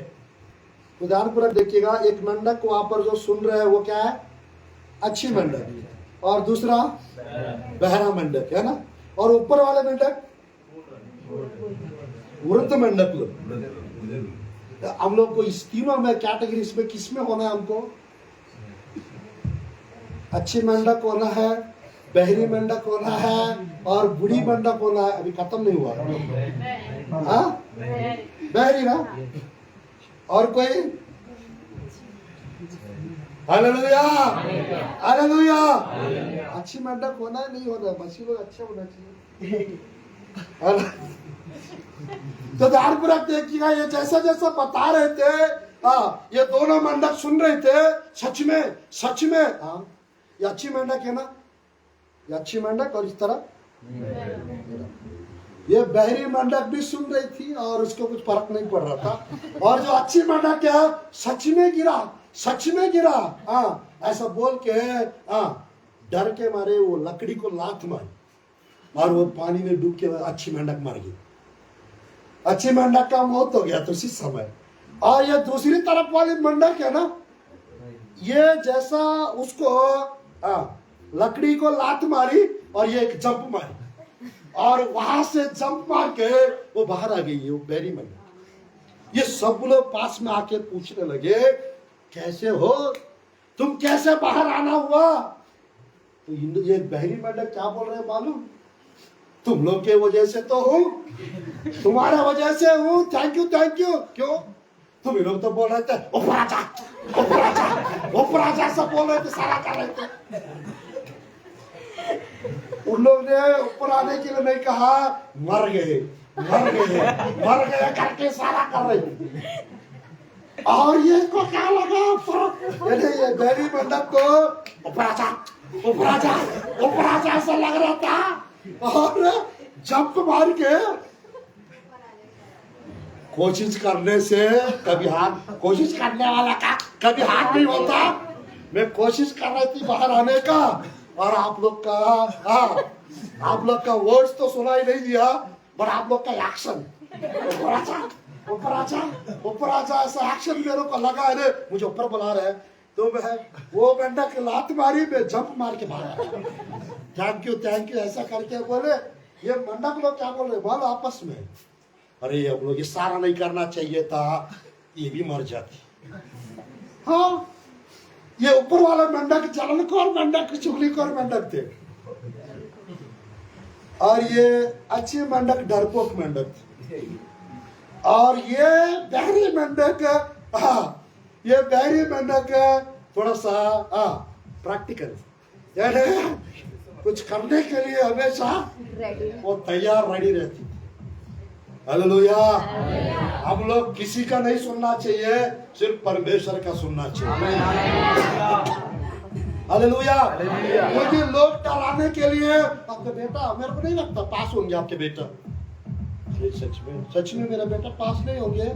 तो ध्यानपूर्वक देखिएगा, एक मेंढक वहां पर जो सुन रहे हैं वो क्या है? अच्छी मेंढक, और दूसरा बहरा मेंढक है ना, और ऊपर वाले मेंढक वृद्ध मेंढक लोग। हम लोग को इस तीनों में कैटेगरी में किस में होना है? हमको अच्छी मेंढक होना है, बहरी मेंढक होना है और बूढ़ी मेंढक होना है। अभी खत्म नहीं हुआ, हाँ बहरी ना, और कोई? Hallelujah hallelujah. अच्छी मेंढक होना है, नहीं होना, बसी लोग अच्छे होना चाहिए। तो ध्यानपूर्वक देखिएगा, ये जैसा जैसा बता रहे थे, हाँ ये दोनों मेंढक सुन रहे थे, सच में हाँ ये अच्छी मेंढक है ना, ये अच्छी मेंढक, और इस तरह ये बहरी मेंढक भी सुन रही थी और उसको कुछ फर्क नहीं पड़ रहा था। और जो अच्छी मेंढक है, सच में गिरा, हाँ ऐसा बोल के, हाँ डर के मारे वो लकड़ी को लात मारी और वो पानी में डूब के अच्छी मेंढक मर गई। अच्छी मेंढक का मौत हो गया तो उसी समय। और ये दूसरी तरफ वाली मेंढक है ना, ये जैसा उसको लकड़ी को लात मारी और ये एक जंप मारी और वहां से जंप मार के वो बाहर आ गई, वो बहरी मेंढक। ये सब लोग पास में आके पूछने लगे, कैसे हो तुम, कैसे बाहर आना हुआ? तो ये बहरी मेंढक क्या बोल रहे हैं मालूम? तुम लोग के वजह से तो हूँ, तुम्हारे वजह से हूँ, थैंक यू। क्यों? तुम लोग तो बोल रहे थे ऊपर आजा सब बोल रहे थे, सारा कर रहे थे। उन लोग ने ऊपर आने के लिए नहीं कहा, मर गए करके सारा कर रहे थे। और ये को क्या लगा, ये बहरी मेंढक को ऊपर आजा ऐसा लग रहा था और जंप मार के कोशिश करने से कभी हाथ, कोशिश करने वाला का कभी हाथ नहीं होता। मैं कोशिश कर रही थी बाहर आने का और आप लोग का वर्ड्स तो सुनाई नहीं दिया, पर आप लोग का एक्शन, ऊपर आजा ऐसा एक्शन मेरे को लगा है, मुझे ऊपर बुला रहे हैं। तो मैं वो मेंढक लात मारी, मैं जंप मार के भागा, थैंक यू ऐसा करके बोले। ये मेंढक लोग क्या बोल रहे बोल आपस में, अरे अब लोग ये सारा नहीं करना चाहिए था, ये भी मर जाती। हाँ ये ऊपर वाला मेंढक जलनखोर मेंढक, चुगलीखोर मेंढक थे, और ये अच्छी मेंढक डरपोक मेंढक थे। और ये बहरी मेंढक, ये बहरी मेंढक थोड़ा सा प्रैक्टिकल, कुछ करने के लिए हमेशा वो तैयार रेडी रहती। हालेलुया। हम लोग किसी का नहीं सुनना चाहिए, सिर्फ परमेश्वर का सुनना चाहिए। हालेलुया। क्योंकि लोग डराने के लिए, आपका बेटा, मेरे को नहीं लगता पास होंगे आपके बेटा, सच में मेरा बेटा पास नहीं होंगे,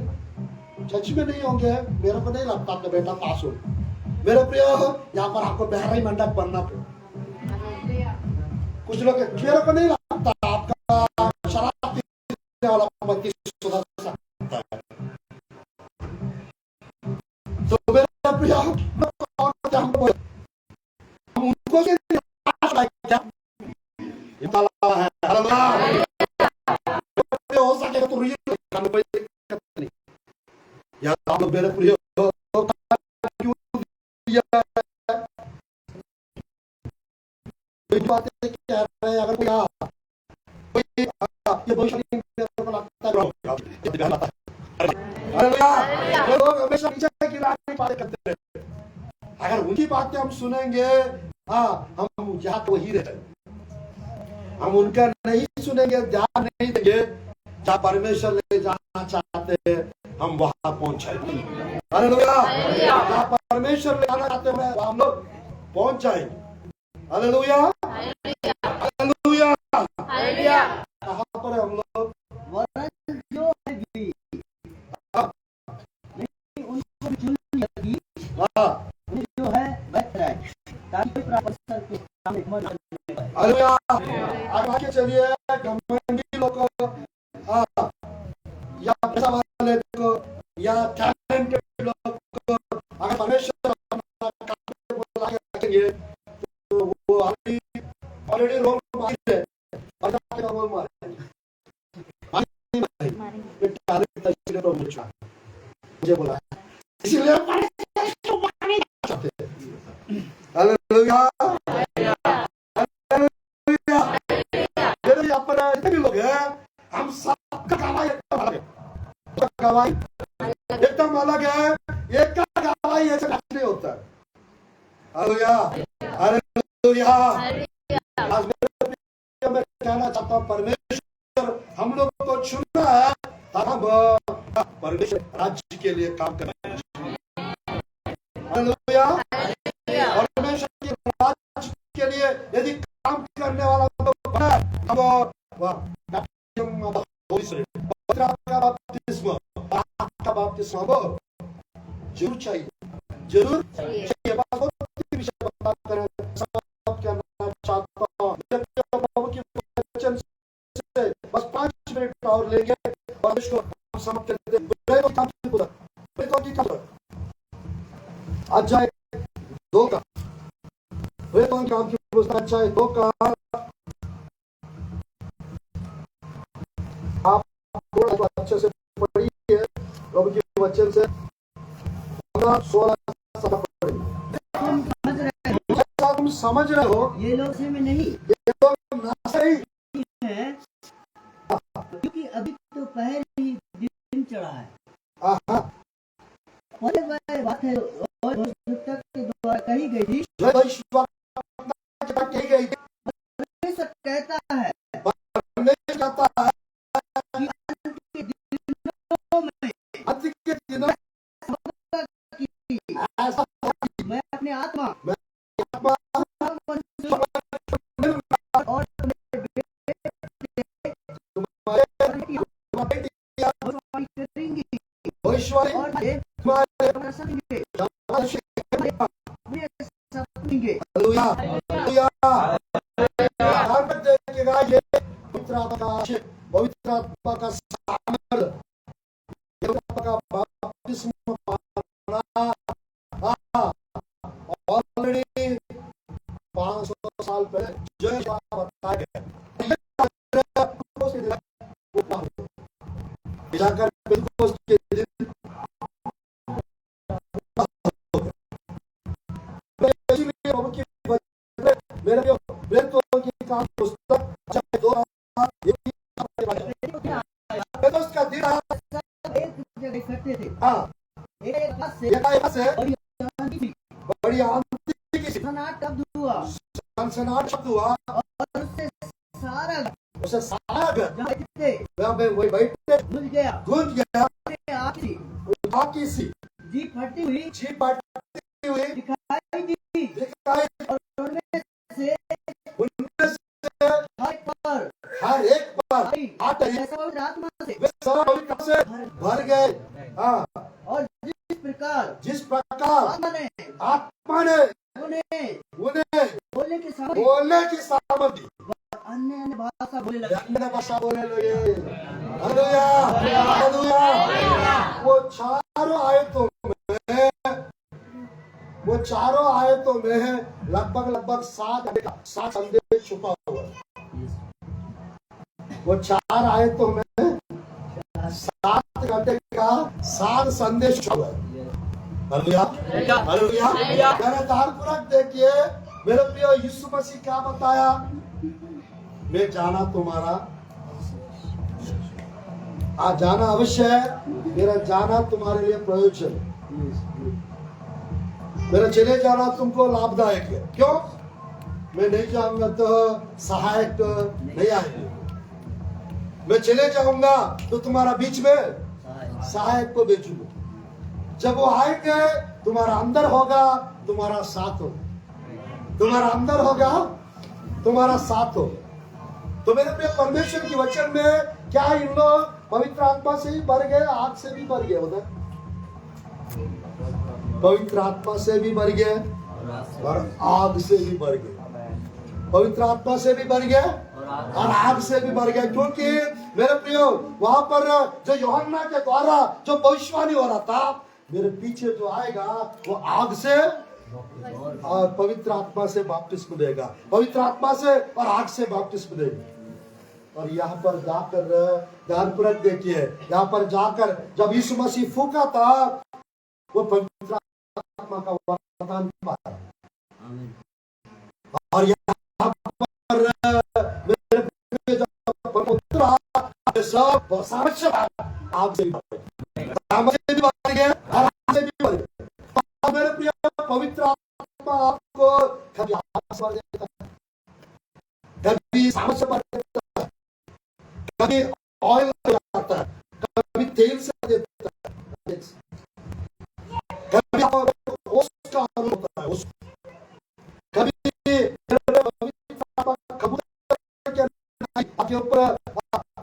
सच में नहीं होंगे, मेरे को नहीं लगता आपका बेटा पास हो। मेरे प्रिय, यहाँ पर आपको बहरा मेंढक बनना पड़ेगा। कुछ लोग, मेरे को नहीं लगता आपका शराब पीने वाला पति सुधर सकता है। तो मेरे प्रिय, हम उनको हो सके तो नहीं, या आप लोग मेरे प्रिय एक बातें कह रहे हैं, अगर कोई ये भविष्यवाणी मेरे को लगता है हालेलुया, जो लोग हमेशा पीछे की रानी बातें करते रहते, अगर उनकी बातें हम सुनेंगे, हम यहाँ तो वही रहते, हम उनका नहीं सुनेंगे, ध्यान नहीं देंगे, जहाँ परमेश्वर ले जाना चाहते हैं हम वहां पहुंच जाएंगे। हालेलुया, जहाँ परमेश्वर ले जाना चाहते हैं हम लोग पहुंच जाएंगे। Hallelujah, hallelujah, hallelujah. कहाँ पर है हम लोग? वरन जो है भी लेकिन उनको चुन लगी जो है बेहतर है, ताकि परमेश्वर के सामने मर जाने पाए। हालेलुया। आगे चलिए, घमंडी लोग या पैसा वाले को या टैलेंटेड लोग को अगर परमेश्वर अपना काम बुला के रखेंगे तो वो ऑलरेडी रोल मारे है, और जाके रोल मारेंगे टैलेंट तो मुझे बोला, इसलिए हालेलुया, हालेलुया। यदि अपना जितने भी लोग हैं, हम सबका गवाही एकदम अलग है, एक का गवाही ऐसे नहीं होता है। Hallelujah, hallelujah. आज मैं कहना चाहता हूँ, परमेश्वर हम लोग को चुना है, हम परमेश्वर राज्य के लिए काम करना है। हालेलुया, परमेश्वर के राज्य के लिए यदि काम करने वाला लोग है, हम जरूर चाहिए, जरूर चाहिए। विषय बात करना चाहता हूँ, वचन से बस 5 मिनट और लेंगे और इसको हम समाप्त कर देंगे। अध्याय 2 का, काम की पुस्तक अध्याय 2 का आप थोड़ा अच्छे से पढ़िए, प्रभु के वचन से 16 तुम समझ रहे हो, ये लोग से में नहीं, ये लोग ना सही है क्योंकि अभी तो पहले ही दिन चढ़ा है। पहले वह बात है और भविष्यवक्ता के द्वारा कही गई थी, कही गई थी, परमेश्वर कहता है अंत के दिनों ऐसा मैं अपने आत्मा और करेंगी भविष्यवाणी और हालेलुया, हालेलुया। देखिएगा, ये पवित्र आत्मा का सामर्थ, का बपतिस्मा पाना ऑलरेडी 500 साल पहले जो बताया गया, जाकर बिल्कुल के दिन मेरे तो की काम पुस्तक का दिन एक जगह इकट्ठे थे, एक से बड़ी आंधी की सनसनाहट शब्द हुआ, सनसनाहट शब्द हुआ, और उससे सारा घर जहाँ थे वही बैठे घुस गया, आकी सी जीप फटी हुई दिखाई दी, और उनमें से हर एक पर आत्मा से भर गए। और जिस प्रकार आत्मा ने उन्हें बोलने की सामर्थ्य अन्य भाषा बोले लगे। Hallelujah, hallelujah. वो चारों आयतों में लगभग 7 संदेश छुपा हुआ है। वो 4 आयतों में 7 घंटे का 7 संदेश छुपा हुआ है। Hallelujah, hallelujah. मेरे ध्यानपूर्वक देखिए, मेरे प्रिय यीशु मसीह क्या बताया? मैं जाना तुम्हारा जाना अवश्य है, मेरा जाना तुम्हारे लिए प्रयोजन, मेरा चले जाना तुमको लाभदायक है। क्यों? मैं नहीं जाऊंगा तो सहायक नहीं आएंगे, मैं चले जाऊंगा तो तुम्हारा बीच में सहायक को भेजूंगा। जब वो आएंगे तुम्हारा अंदर होगा, तुम्हारा साथ होगा, तुम्हारा अंदर होगा, तुम्हारा साथ होगा। तो मेरे प्रिय परमेश्वर की वचन में क्या इन लोग पवित्र आत्मा से ही भर गए, आग से भी भर गए? उधर पवित्र आत्मा से भी भर गए और आग से भी भर गए, पवित्र आत्मा से भी भर गए और आग से भी भर गए। क्योंकि मेरे प्रियो वहां पर जो यूहन्ना के द्वारा जो भविष्यवाणी हो रहा था, मेरे पीछे जो आएगा वो आग से और पवित्र आत्मा से बपतिस्म देगा, पवित्र आत्मा से और आग से बपतिस्म देगा। और यहाँ पर जाकर ध्यानपूर्वक देखिए, यहाँ पर जाकर जब यीशु मसीह फूका था वो पवित्र आत्मा का वरदान पाया। और यहाँ पर मेरे सब सामर्थ्य आग से भी बढ़ गया, आग से भी बढ़ गया। मेरे प्रिय पवित्र आत्मा आपको कभी आग से भर देता है, कभी सामर्थ्य भर देता है, कभी ऑयल जाता है, कभी तेल से देता है, कभी उसका अनुभव होता है, कभी आपके ऊपर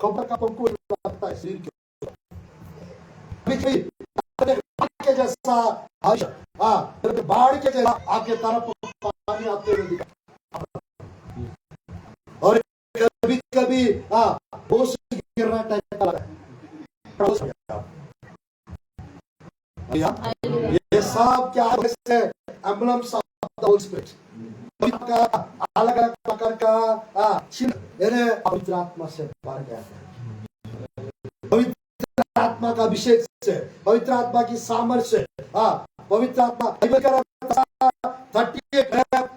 खबर का पंखुड़ लगता है शरीर के ऊपर, के जैसा बाढ़ के जैसा आपके तरफ पानी आते हुए दिखा, और कभी कभी ओस गिरना टाइप का ये सब क्या है? Emblems of the Holi spirit, का अलग अलग प्रकार का चिन्ह पवित्र आत्मा से भर गया है, पवित्र आत्मा का अभिषेक से, पवित्र आत्मा की सामर्थ्य से। पवित्र आत्मा 38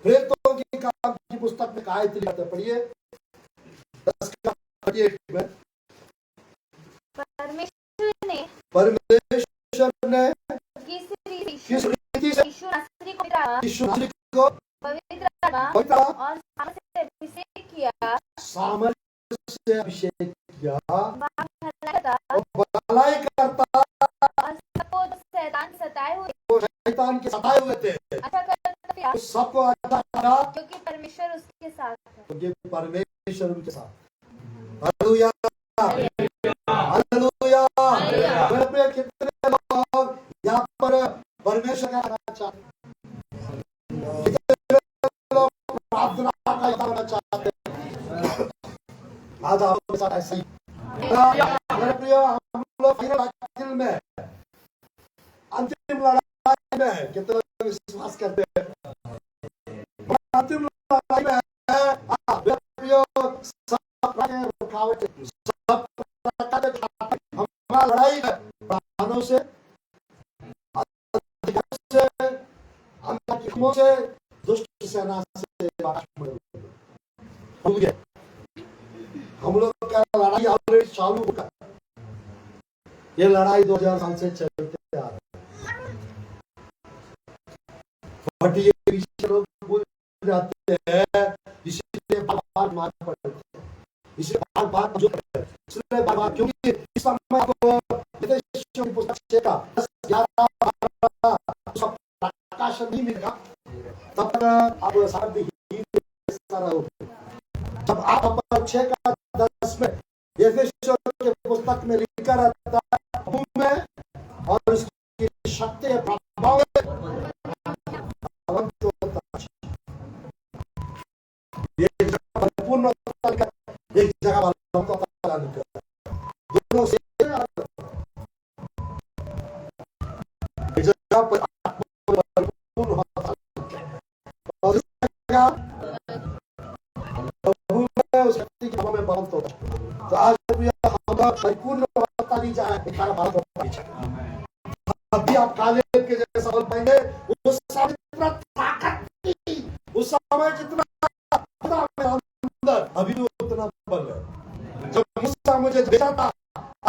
प्रेतों की काम की पुस्तक में कहा है, पढ़िए 10:38 में। परमेश्वर ने किस रीति से यीशु मसीह को पवित्र और सामर्थ्य से अभिषेक किया, भलाई करता और सबको शैतान के सताए हुए थे, सबको अच्छा करा क्योंकि परमेश्वर उसके साथ है, क्योंकि परमेश्वर उनके साथ। Hallelujah, hallelujah. मेरे प्रिय कितने लोग यहाँ पर परमेश्वर का करना चाहते हैं, प्रार्थना का करना चाहते हैं। आज आपके साथ ऐसा ही मेरे प्रिय, हम लोग फाइनल में अंतिम लड़ाई में कितने लोग विश्वास करते हैं? अंतिम लड़ाई में मेरे प्रिय सब रुकावट, सब हमारा लड़ाई है प्राणों से, से, दुष्ट सेना से। हम लोग का लड़ाई ऑलरेडी चालू होगा, ये लड़ाई 2000 साल से चलते आ रही है, बट ये विषय लोग भूल जाते हैं, इसलिए बार-बार मारना पड़ता है, इसलिए बार-बार जो इसलिए बार-बार, क्योंकि इस समय आपको विदेशियों की पुस्तक का 10-11 प्रकाशन नहीं मिलेगा, तब तक आप सार्वहीन सारा हो। जब आप 6:10 में यहोशू के पुस्तक में लिखा रहता है में और उसकी शक्ति प्रभाव पूर्ण एक जगह दोनों से तो आज परिपूर्ण अभी आप काले के जैसा बल पाएंगे, वो ताकत समय जितना मेरे अंदर अभी भी उतना बल है। जब मूसा मुझे भेजा था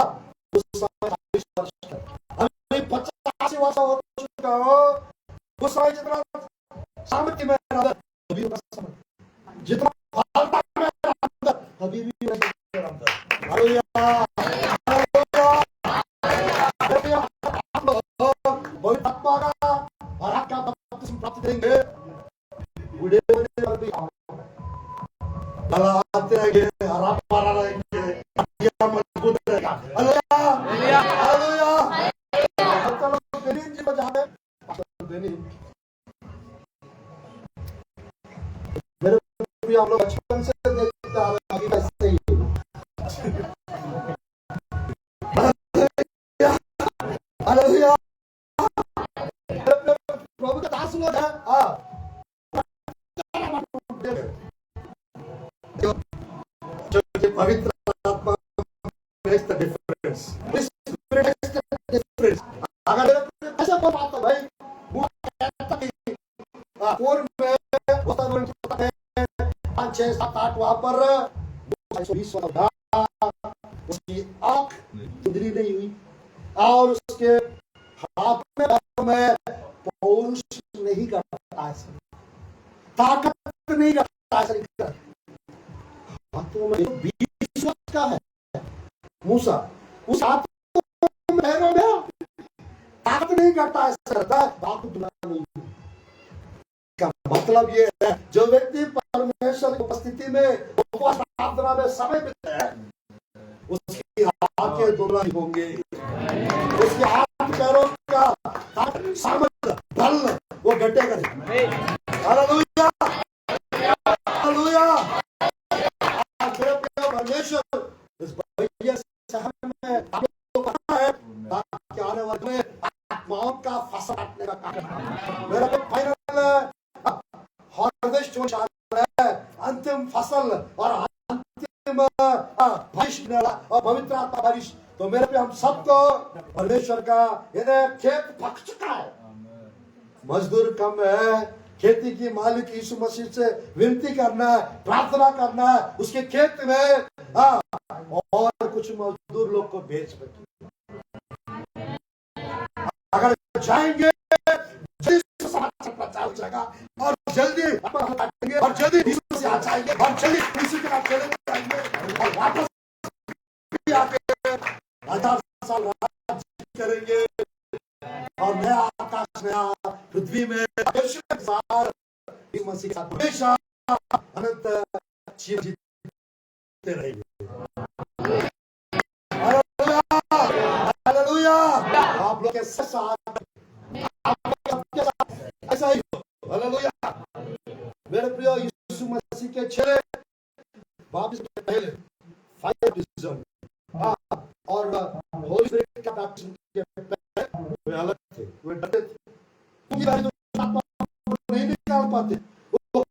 अब उस समय 40 वर्ष का, अभी 85 वर्ष हो चुका हो, उस समय जितना सामर्थ्य मेरे अंदर अभी उतना समय, जितना फलता मेरे अंदर अभी भी मेरे अंदर। हालेलुया, पवित्र आत्मा का और आपका बपतिस्मा प्राप्त करेंगे, बूढ़े होने पर भी लहराते रहेंगे, हरा भरा रहेंगे, हड्डियां मजबूत रहेगा। Hallelujah, hallelujah. चलो बेनिन जी को जाने, बेनिन मेरे प्रिय, हम लोग बचपन से देखते आ रहे हैं, अभी वैसे ही। हालेलुया, प्रभु का दास लोग हैं। जो पवित्र आत्मा makes the difference. This spirit makes the difference. अगर ऐसा कोई बात है भाई, वो कहता कि कोर में होता है 5, 6, 7, 8 वहां पर 120 वाला उसकी आंख धुंधली नहीं हुई और उसके हाथ में पौरुष नहीं करता है, ताकत नहीं करता है, हाथों में 20 वर्ष का है मूसा, उस हाथों में ताकत नहीं करता है, ताकत नहीं। का मतलब ये है, जो व्यक्ति परमेश्वर की उपस्थिति में उपवास प्रार्थना में समय बिताता है, उसकी आंखें दुर्बल होंगे, उसके हाथ पैरों का सामर्थ्य बल वो घटेगा नहीं। Hallelujah, hallelujah. परमेश्वर इस भैया शहर में आप लोगों को पता है, ताकि आने वाले में आत्माओं का फसल काटने का कार्य मेरा फाइनल हार्वेस्ट हो रहा है, अंतिम फसल और अंतिम भविष्य और पवित्र आत्मा बारिश। तो मेरे पे हम सबको परमेश्वर का यदि खेत पक चुका है, मजदूर कम है, खेती की मालिक यीशु मसीह से विनती करना है, प्रार्थना करना है, उसके खेत में और कुछ मजदूर लोग को भेज सके। अगर जाएंगे प्रचार हो जाएगा और जल्दी और जल्दी यीशु से आ जाएंगे और जल्दी यीशु के साथ चले जाएंगे और वापस आके 1000 साल राज करेंगे और नया आकाश नया पृथ्वी में मसीह के साथ हमेशा अनंत जीवन जीते रहेंगे। हालेलुया, आप लोग के साथ ऐसा ही हालेलुया। मेरे प्रिय यीशु मसीह के चेले वापस पहले फाइटिज्म और होली स्पिरिट का बैप्टिज्म के पहले वे अलग थे, वे डरते थे, क्योंकि नहीं निकाल पाते, वो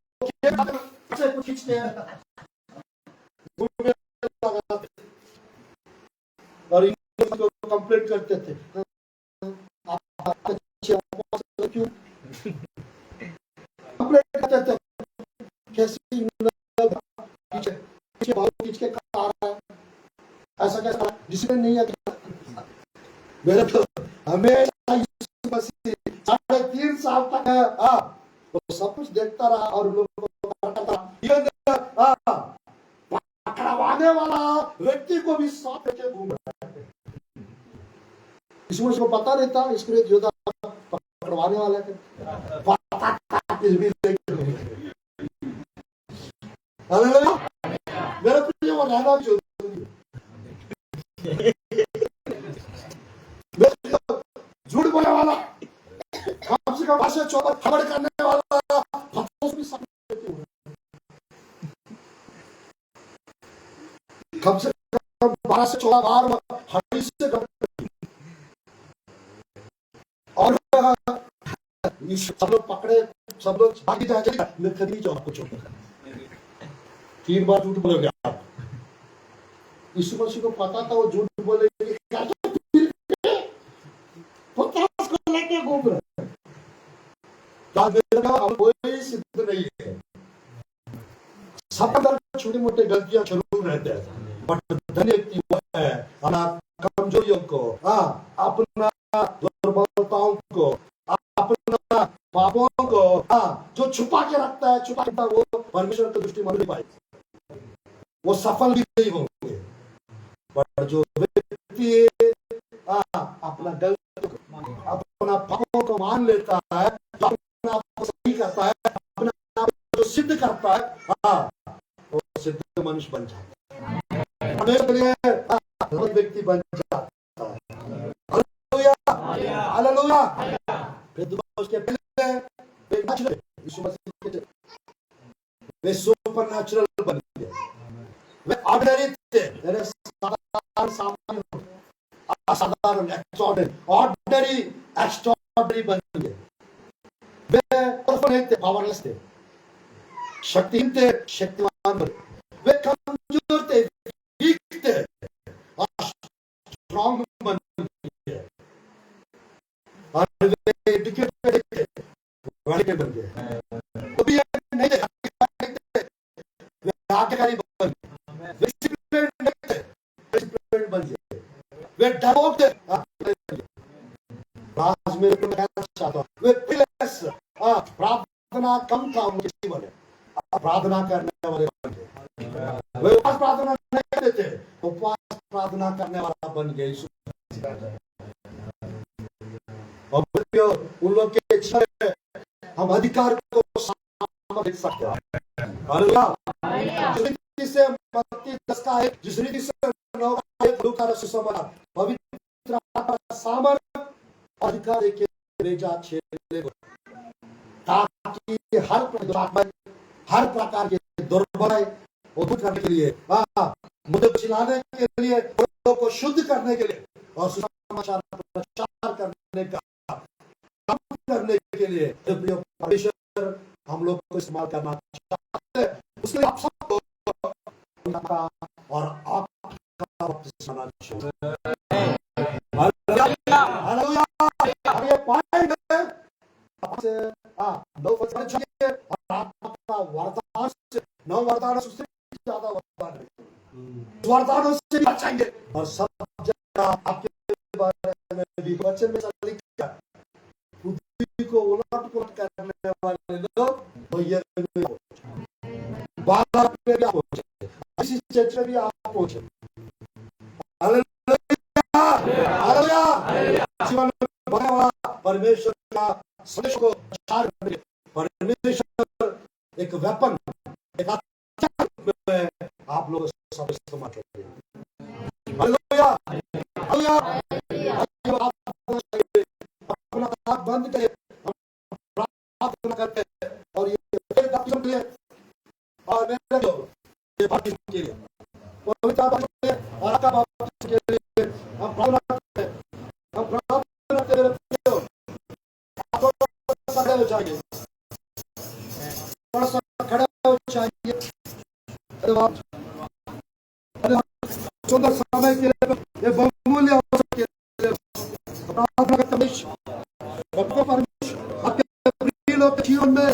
से कुछ खींचते हैं और इनको कंप्लेंट करते थे, क्यों कंप्लेंट करते थे, कैसे खींच के खा रहा है, ऐसा कैसा डिसिप्लिन नहीं है। मेरे तो हमेशा यीशु मसीह 3.5 साल तक वो सब कुछ देखता रहा और लोगों को पकड़वाने वाला व्यक्ति को भी साथ लेके घूम रहा है। यीशु मसीह को पता नहीं था स्पिरिट योद्धा पकड़वाने वाले थे, मेरे प्रिय वो रहना भी जरूरी है। झूठ बोलने वाला, कम से कम भाषा चौबत खबर करने वाला, कम से कम 12 से 14 बार हड्डी से और सब लोग पकड़े, सब लोग भागी जाए, मैं खरीद आपको छोड़ 3 बार झूठ बोलोगे आप। यीशु मसीह को पता था वो झूठ बोलेंगे, पचास को लेके घूम रहे, कोई सिद्ध नहीं है, सबके अंदर छोटी मोटी गलतियां जरूर रहते हैं, बट धन्य व्यक्ति वो है अपना कमजोरियों को, अपना दुर्बलताओं को, अपना पापों को जो छुपा के रखता है, छुपा के वो परमेश्वर की दृष्टि में नहीं पाएगा, वो सफल भी नहीं होंगे। पर जो व्यक्ति अपना गलती अपना पापों को मान लेता है, जो अपने आप को सही करता है, अपने आप को जो सिद्ध करता है, वो सिद्ध मनुष्य बन जाता है, हमेशा लिए व्यक्ति बन जाता है। Hallelujah, hallelujah. फिर उसके पहले यीशु मसीह के वे सुपर नेचुरल बन गए, वे ऑर्डिनरी थे, सामान्य असाधारण ऑर्डिनरी एक्स्ट्राऑर्डिनरी बन गए। वे पावरफुल नहीं थे, पावरलेस थे, शक्तिहीन थे, शक्तिवान बने। वे कमजोर थे, वीक थे और स्ट्रॉन्ग बन गए। और वे एजुकेटेड थे, वेल बन गए। वो भी नहीं थे, वे आज्ञाकारी बन गए। वे डिसिप्लिन नहीं थे, डिसिप्लिन बन गए। वे डरपोक थे, आज मेरे को कहना चाहता हूँ, वे प्रियलेस, प्रार्थना कम था उनके जीवन में, प्रार्थना करने वाले बन गए। वे उपवास प्रार्थना नहीं करते थे, उपवास प्रार्थना करने वाला बन गए। और उन लोग के इच्छा हम अधिकार को देख सकते हैं। जिस रीति से मत्ती 10 का है, जिस रीति से 9 का है, लूका का सुसमाचार, पवित्र आत्मा का सामर्थ अधिकार के भेजा छेले को, ताकि हर प्रकार के दुर्बल को दूर करने के लिए, मुद्दे चिल्लाने के लिए, लोगों को शुद्ध करने के लिए और सुसमाचार प्रचार करने का करने के लिए परमेश्वर हम लोग को इस्तेमाल करना चाहते हैं। उसके लिए आप सबको और आपका बपतिस्मा चाहिए। हालेलुया। अब ये पॉइंट है, नौ वचन चाहिए और आपका वरदान से, 9 वरदान से ज्यादा वरदान है, वरदानों से बचाएंगे। और सब जगह आपके बारे में भी वचन में लिखा है, को उलट पुलट करने वाले लोग तो ये बाहर पे भी आप पहुंचे, इसी चर्च में भी आप पहुंचे। Hallelujah, hallelujah. जीवन में बने वाला परमेश्वर का संदेश को प्रचार करने, परमेश्वर एक वेपन, एक हथियार में आप लोग सब इस्तेमाल करेंगे। Hallelujah, hallelujah. अपना हाथ बंद करें, प्रार्थना करते हैं और ये बपतिस्मा के लिए और मेरे ये बपतिस्मा के लिए, पवित्र आत्मा के लिए और आपका बपतिस्मा के लिए हम प्रार्थना करते हैं। हम प्रार्थना करते हैं, आप खड़े हो जाइए, थोड़ा सा खड़े हो जाइए। सुंदर समय के लिए, ये बहुमूल्य अवसर के लिए प्रार्थना करते हैं। आपके जीवन में जीवन में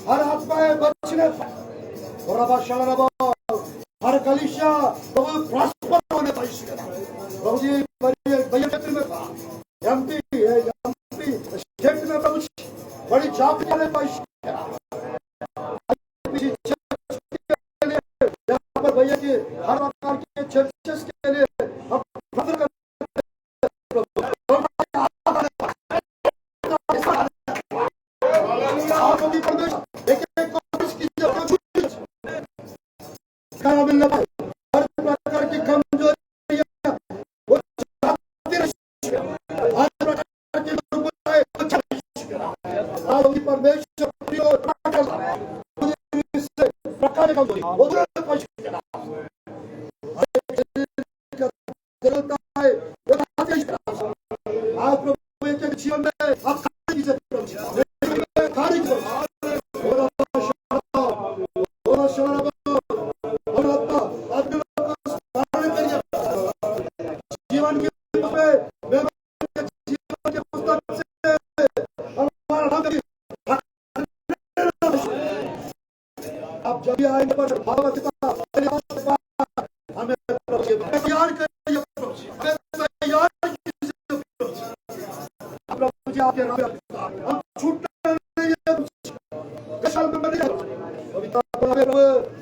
हर आत्माएं बचने, हर कलीसिया प्रभु प्रॉस्पर होने पाए। प्रभु जी भैया क्षेत्र में एमपी स्टेट में प्रभु बड़ी जाति होने पाए। भैया की हर प्रकार के चर्चेस के लिए हर प्रकार की कमजोरी वो पशु के नाम से। जरूरत है वो खाते के नाम से। आप प्रभु एक जीवन में आप खाने की जरूरत है, खाने की जरूरत है। जीवन के आप जब भी आएंगे पर हमें तैयार करिए, प्रभु जी आपके नाम हम छूटने नहीं,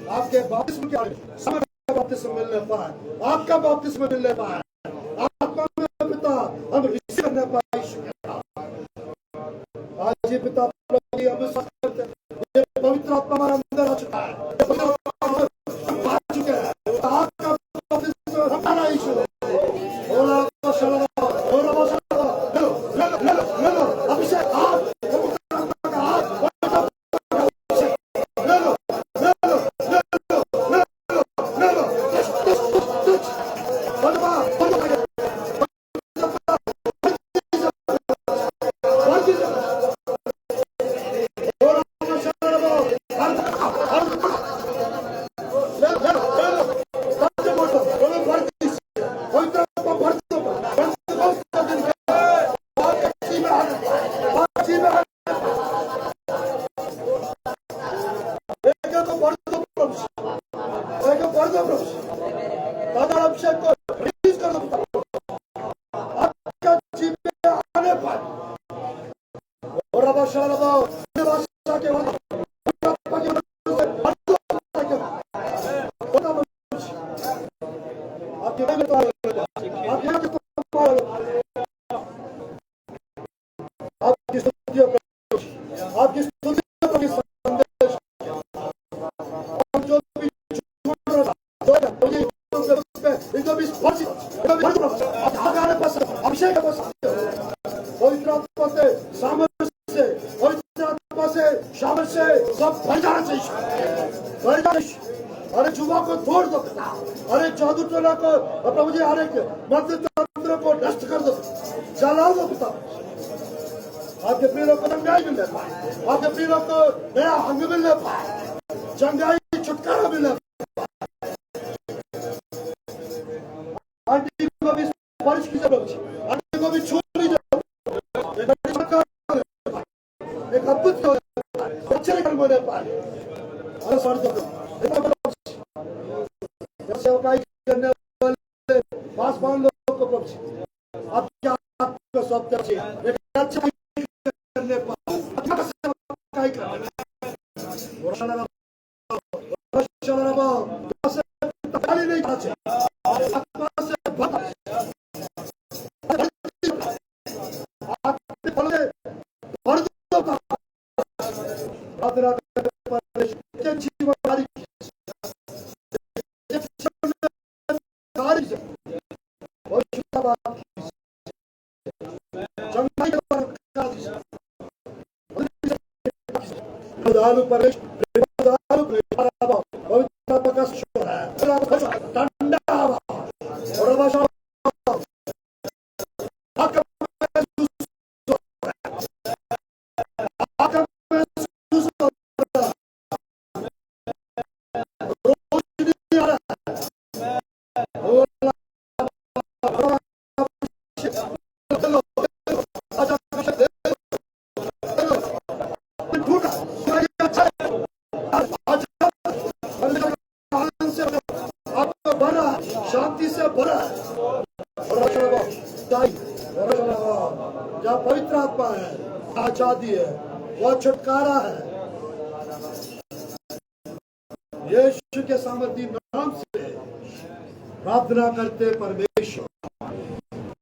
आपके बपतिस्म के समय बपतिस्म मिलने पाए, आपका बपतिस्म मिलने पाए, आत्मा में पिता हम रिसीव करने पाए। आज ये पिता प्रभु जी हम विश्वास करते हैं, ये पवित्र आत्मा हमारे अंदर आ चुका है, आ चुके हैं, आपका बपतिस्म हमारा ईश्वर है। अभिषेक आपकी संदेश जो भी अभिषेक पवित्र आत्मा से सामर्थ्य से पवित्र आत्मा से शामत से सब भर जाना चाहिए, भर जाना चाहिए। अरे जुआ को तोड़ दो पिता, अरे जादू टोना को प्रभु जी हर एक मंत्र तंत्र को नष्ट कर दो, जलाओ दो पिता। आपके प्रियों को चंगाई मिलने पाए, आपके प्रियों को नया अंग मिलने पाए, चंगाई छुटकारा मिलने पाए। आंटी को भी बारिश की जरूरत है, आंटी को भी छूने की जरूरत है, एक अद्भुत अच्छे मिलने पाए। अरे सर सेवकाई करने वाले पासवान लोगों को प्रभु आप क्या आपको सब अच्छे एक अच्छा करने पाए, अच्छा सेवकाई करने नहीं चाहिए, आत्मा से शांति से भरा है, जहाँ पवित्र आत्मा है, आजादी है, वह छुटकारा है। यीशु के सामर्थी नाम से प्रार्थना करते परमेश्वर।